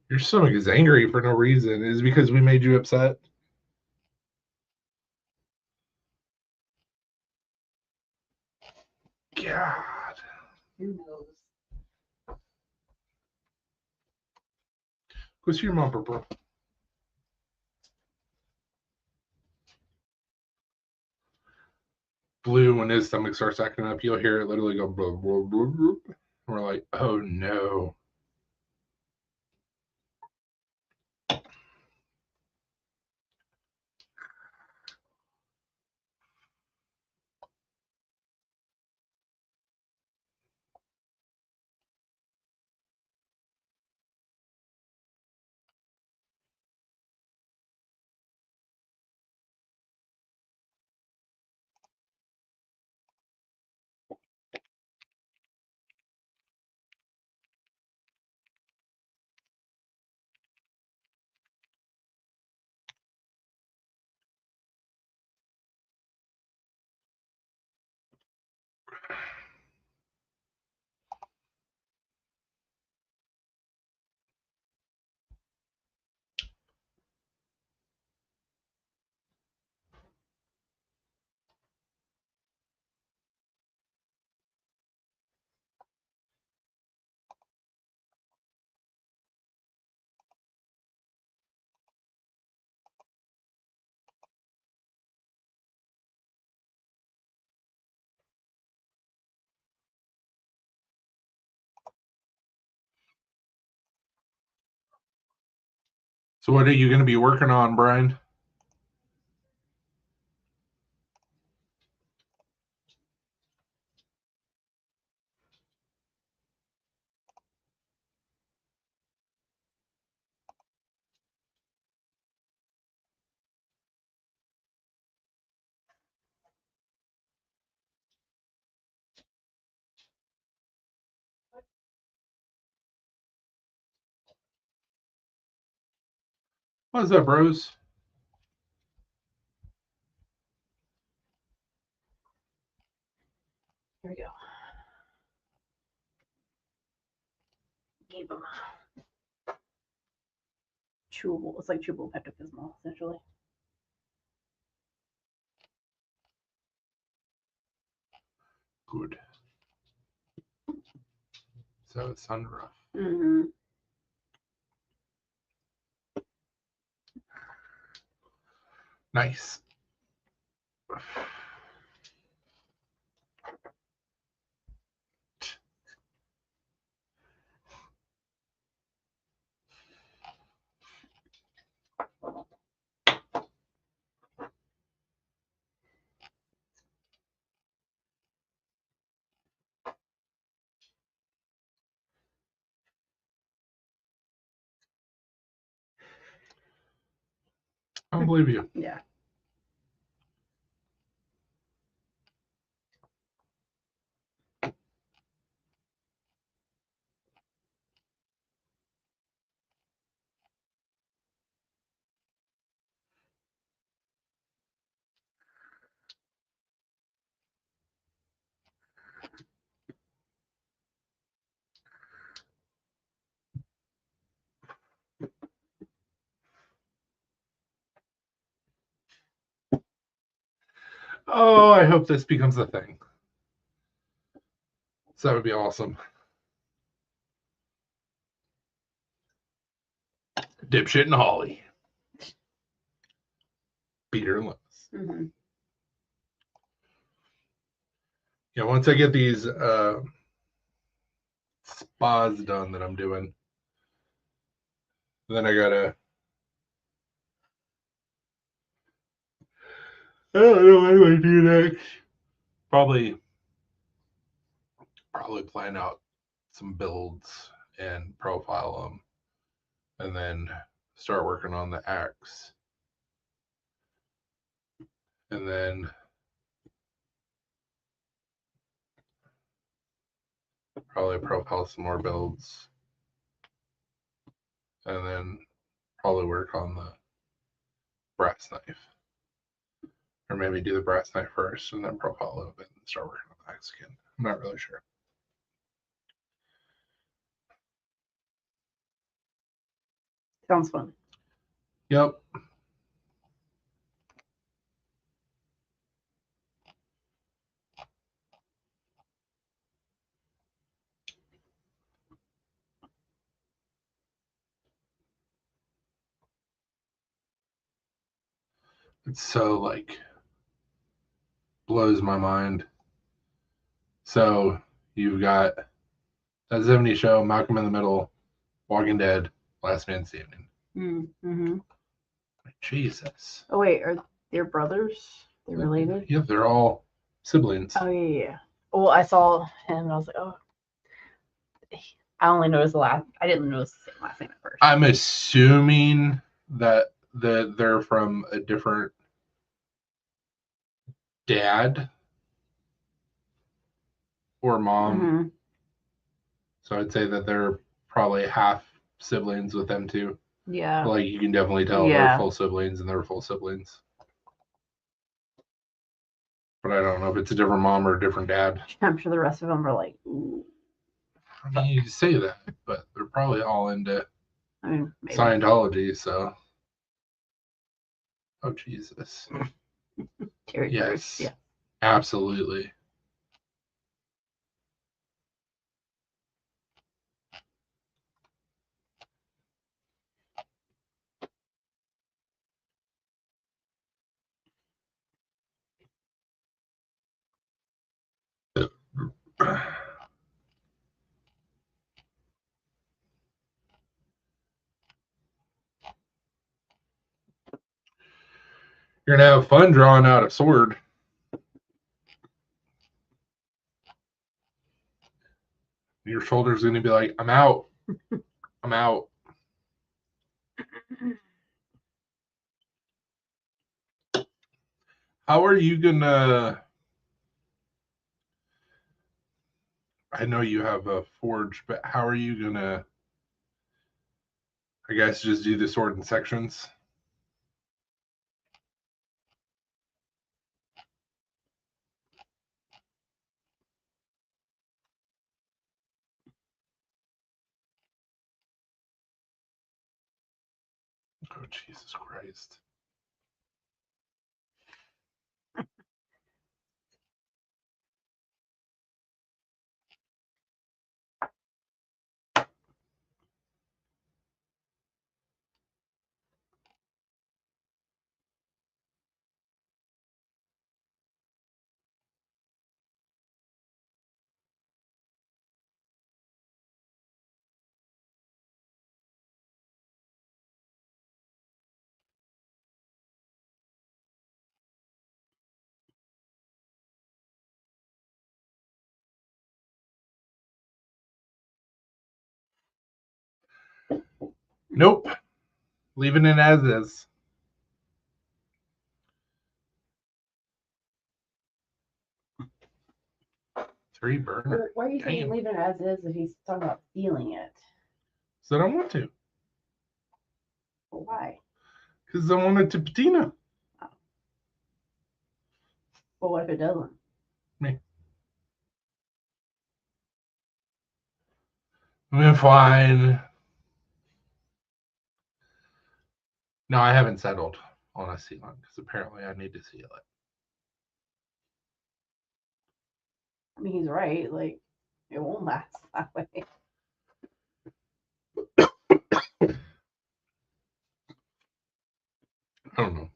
Your stomach is angry for no reason. Is it because we made you upset? God. Who knows? Go see your mom, bro. Blue, when his stomach starts acting up, you'll hear it literally go blah, blah, blah, blah. We're like, oh no. So what are you going to be working on, Brian? What's up, bros? Here we go. Gave him chewable. It's like chewable Pepto-Bismol, essentially. Good. So it's sunroof. Mm-hmm. Nice. I don't believe you. Yeah. Oh, I hope this becomes a thing. So that would be awesome. Dipshit and Holly. Peter and Liz. Mm-hmm. Yeah, once I get these spas done that I'm doing, then I gotta. I don't know what do I do next. Probably plan out some builds and profile them, and then start working on the axe, and then probably profile some more builds, and then probably work on the brass knife, or maybe do the brass knife first and then profile a little bit and start working on the axe again. I'm not really sure. Sounds fun. Yep. It's so like blows my mind. So you've got that 70s show, Malcolm in the Middle, Walking Dead, Last Man Standing. Mm-hmm. Like, Jesus. Oh wait, are they brothers? They're related? Yeah, they're all siblings. Oh yeah. Well, I saw him and I was like, oh. I only noticed the last. I didn't notice the same last name at first. I'm assuming that they're from a different dad or mom. Mm-hmm. So I'd say that they're probably half siblings with them too. Yeah. Like you can definitely tell they're full siblings and they're full siblings. But I don't know if it's a different mom or a different dad. I'm sure the rest of them are like, ooh. I mean, you say that, but they're probably all into Maybe. Scientology, so. Oh, Jesus. Terry Yes. Yeah. Absolutely. You're gonna have fun drawing out a sword. Your shoulder's gonna be like, I'm out. I'm out. How are you gonna? I know you have a forge, but how are you gonna? I guess just do the sword in sections. Oh, Jesus Christ. Nope. Leaving it as is. Three burner. Why are you saying Damn. leave it as is if he's talking about stealing it? So I don't want to. But why? Because I want it to patina. But what if it doesn't? I'm fine. No, I haven't settled on a sealant because apparently I need to seal it. I mean, he's right. Like, it won't last that way. I don't know.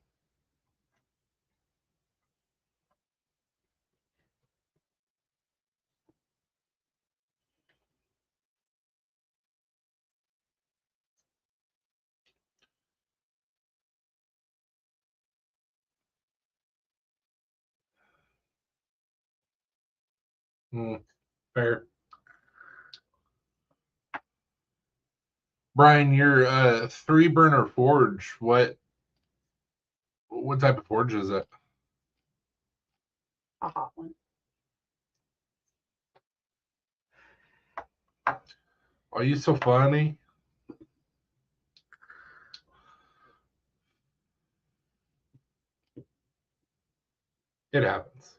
Fair. Brian, your three burner forge, what type of forge is it? A hot one. Are you so funny? It happens.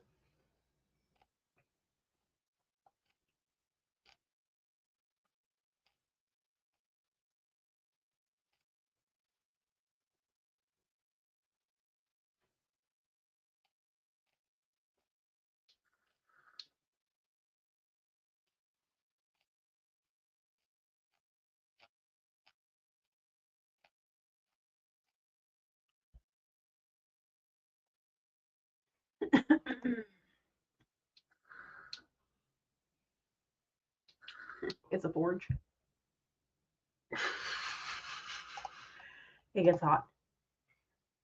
It's a forge. It gets hot.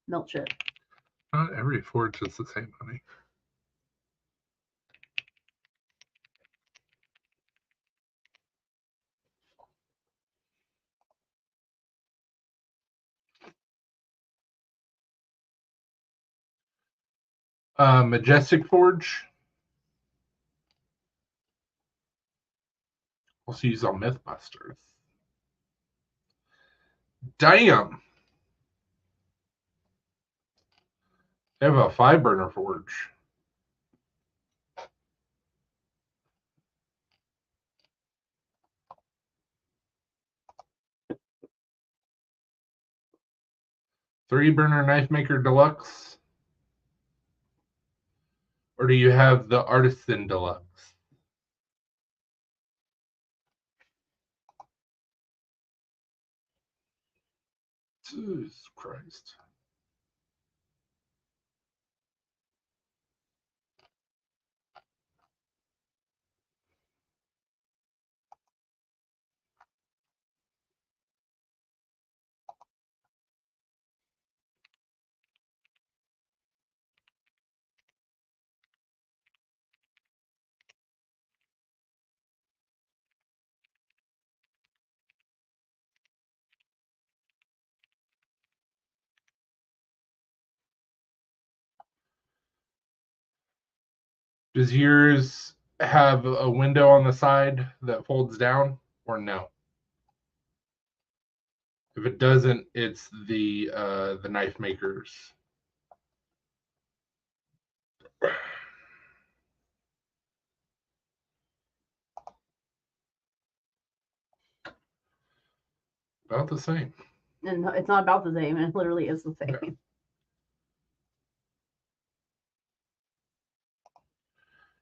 Melt shit. Not every forge is the same, honey. Majestic Forge. Also used on Mythbusters. Damn. They have a 5 burner forge. Three burner knife maker deluxe. Or do you have the artisan deluxe? Jesus Christ. Does yours have a window on the side that folds down or no? If it doesn't, it's the knife makers. About the same. And it's not about the same. It literally is the same. Yeah.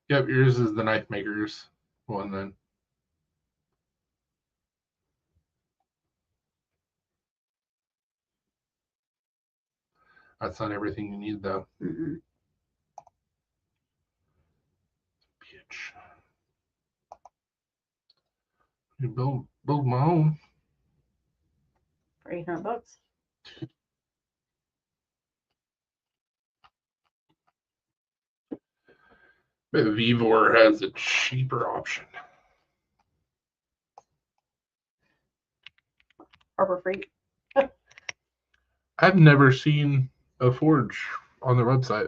Yep, yours is the knife makers one then. That's not everything you need though. Mm-mm. Bitch. You build my own. For $800. But Vevor has a cheaper option. Harbor Freight. I've never seen a forge on their website.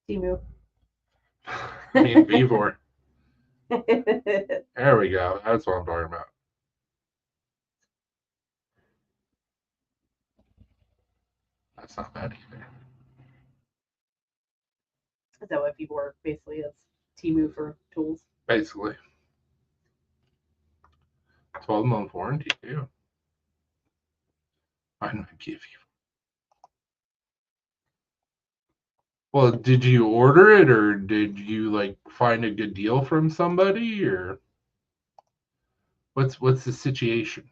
Temu. I mean, Vevor. There we go. That's what I'm talking about. That's not bad either. Is that what Vevor basically is? Temu for tools. Basically. 12-month warranty too. I might give you. Well, did you order it or did you like find a good deal from somebody or what's the situation?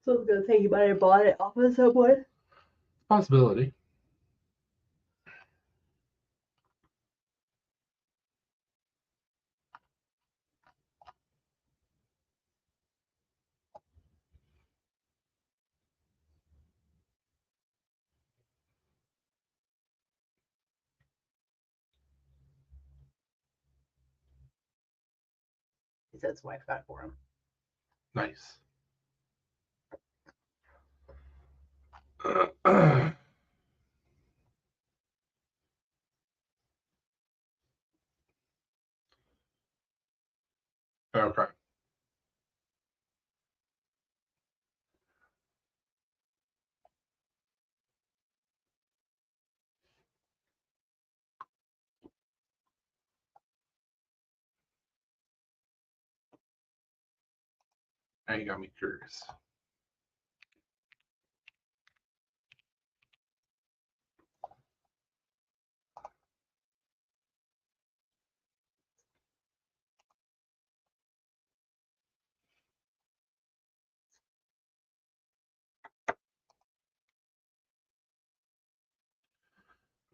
So I was gonna say you might have bought it off of someone. Possibility. He said his wife got it for him. Nice. Okay. Now you got me curious.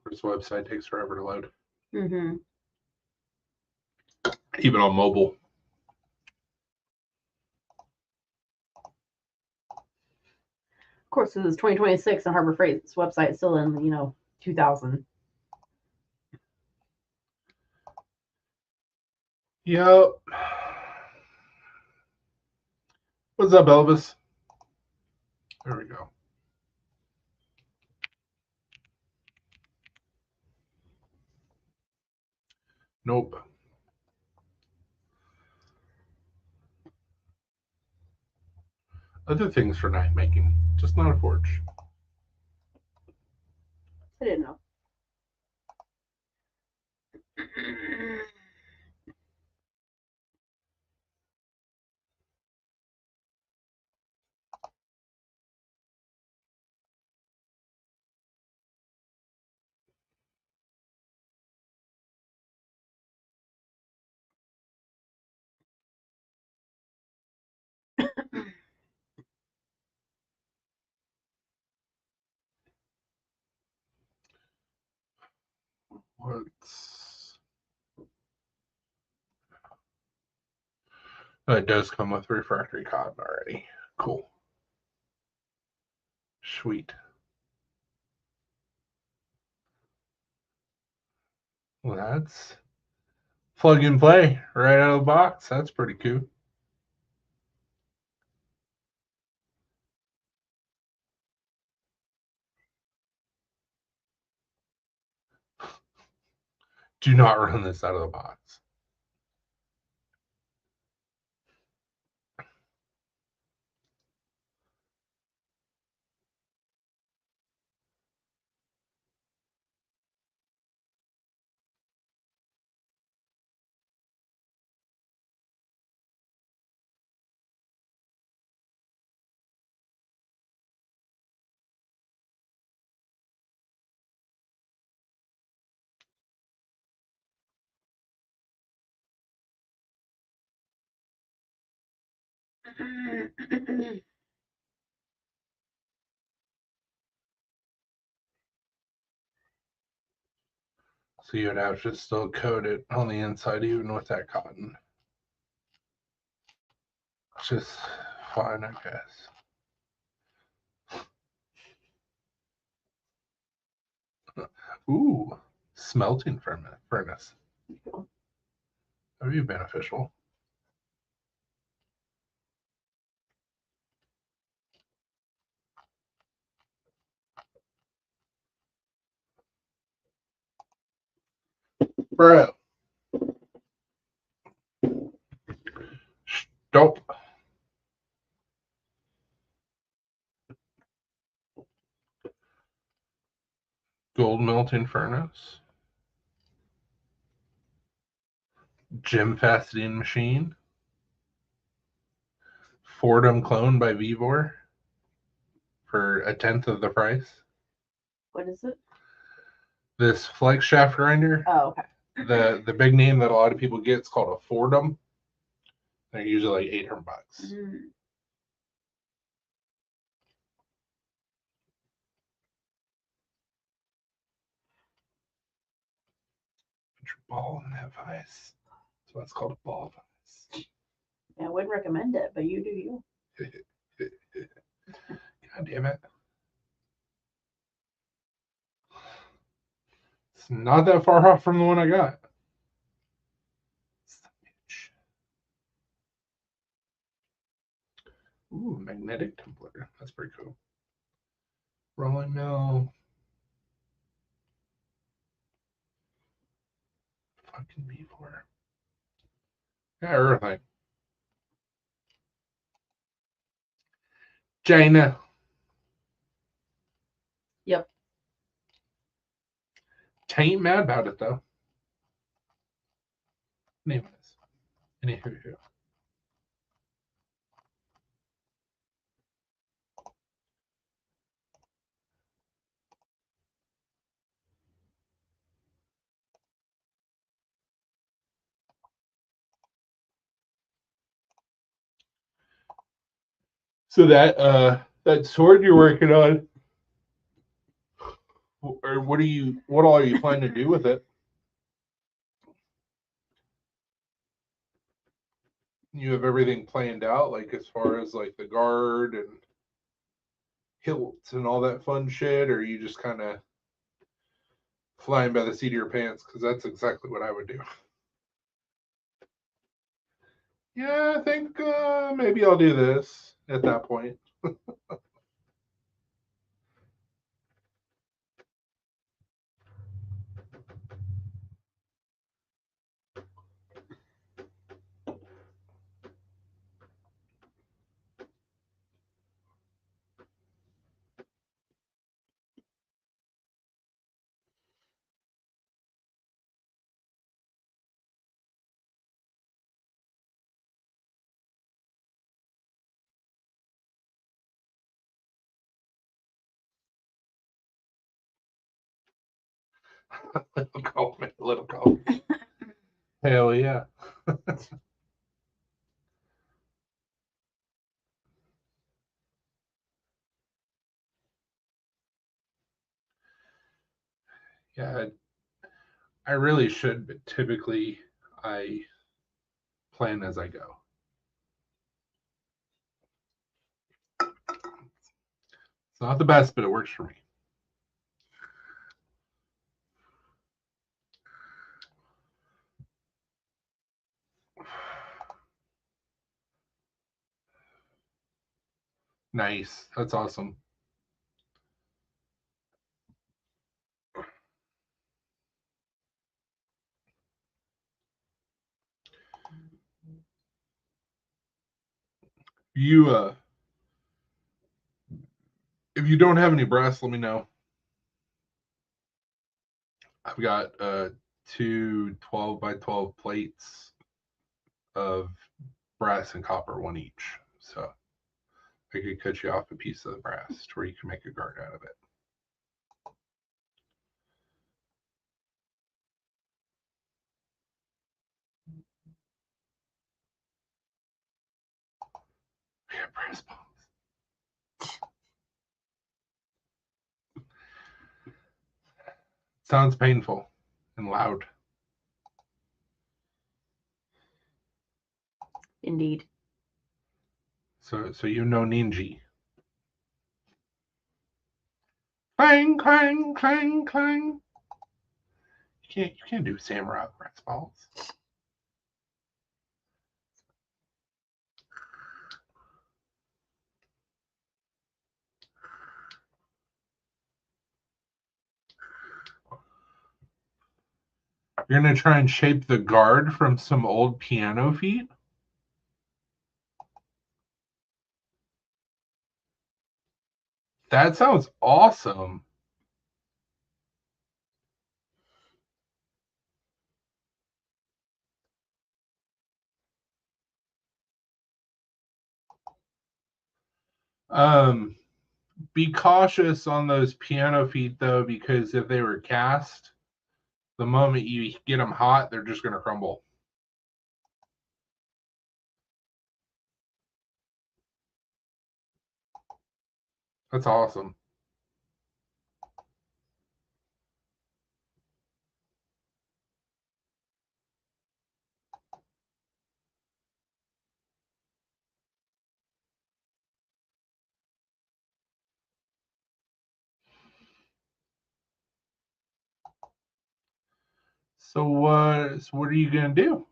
This website takes forever to load. Mm-hmm. Even on mobile. Of course, this is 2026 and Harbor Freight's website is still in 2000. Yep. What's up, Elvis? There we go. Nope. Other things for knife making, just not a forge. I didn't know. What's it does come with refractory cotton already. Cool. Sweet. Well, that's plug and play right out of the box. That's pretty cool. Do not run this out of the box. So you would have to still coat it on the inside even with that cotton. Which is fine, I guess. Ooh, smelting furnace. That would be beneficial. Bro. Stop. Gold melting furnace. Gem faceting machine. Fordham clone by Vevor for 1/10 of the price. What is it? This flex shaft grinder. Oh, okay. The big name that a lot of people get is called a Fordham. They're usually like $800. Mm. Put your ball in that vise. So that's called a ball vise. Yeah, I wouldn't recommend it, but you do you. God damn it. It's not that far off from the one I got. Ooh, magnetic tumbler. That's pretty cool. Rolling mill. Fucking Vevor. Yeah, everything. China. Yep. Ain't mad about it though. Anyways. Anywho. So that sword you're working on, or what all are you planning to do with it? You have everything planned out, like as far as like the guard and hilts and all that fun shit, or you just kind of flying by the seat of your pants? Because that's exactly what I would do. Yeah, I think maybe I'll do this at that point. Little call. Hell yeah. Yeah, I really should, but typically I plan as I go. It's not the best, but it works for me. Nice. That's awesome. if you don't have any brass, let me know. I've got 2 12 by 12 plates of brass and copper, one each. So I could cut you off a piece of the brass to where you can make a guard out of it. We got brass balls. Sounds painful and loud. Indeed. So you know Ninji. Clang, clang, clang, clang. You can't do samurai brass balls. You're gonna try and shape the guard from some old piano feet? That sounds awesome. Be cautious on those piano feet though, because if they were cast, the moment you get them hot, they're just gonna crumble. That's awesome. So what are you gonna do?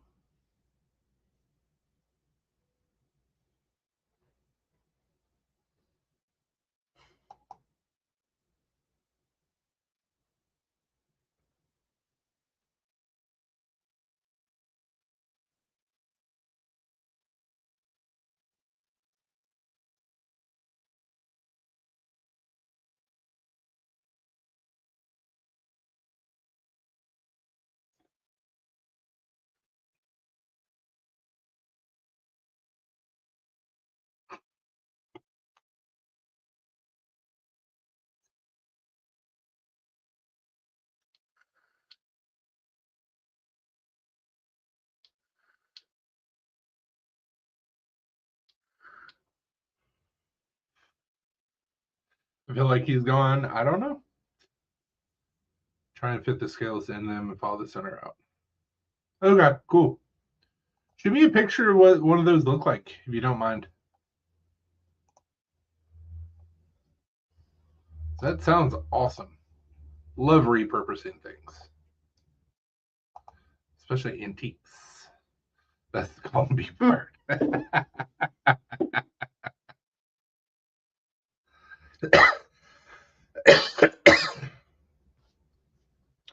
I feel like he's gone. I don't know. Try and fit the scales in them and follow the center out. Okay, cool. Shoot me a picture of what one of those look like, if you don't mind. That sounds awesome. Love repurposing things, especially antiques. That's the calling me part.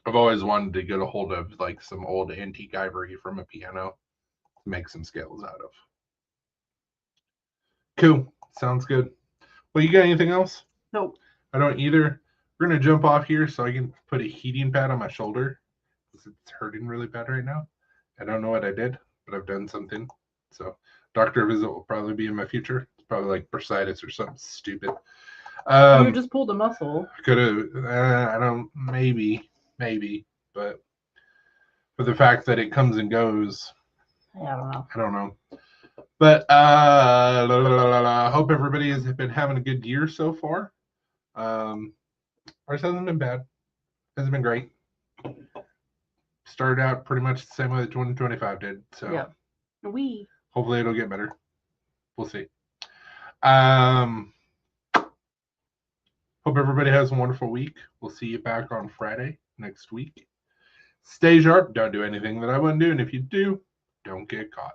I've always wanted to get a hold of like some old antique ivory from a piano to make some scales out of. Cool. Sounds good. Well, you got anything else? Nope. I don't either. We're gonna jump off here so I can put a heating pad on my shoulder because it's hurting really bad right now. I don't know what I did, but I've done something. So doctor visit will probably be in my future. It's probably like bursitis or something stupid. You just pulled a muscle. Could have. I don't. Maybe. But for the fact that it comes and goes, Yeah, I don't know. But hope everybody has been having a good year so far. Ours hasn't been bad. Hasn't been great. Started out pretty much the same way that 2025 did. So yeah. Hopefully it'll get better. We'll see. Hope everybody has a wonderful week. We'll see you back on Friday next week. Stay sharp. Don't do anything that I wouldn't do. And if you do, don't get caught.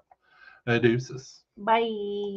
Deuces. Bye.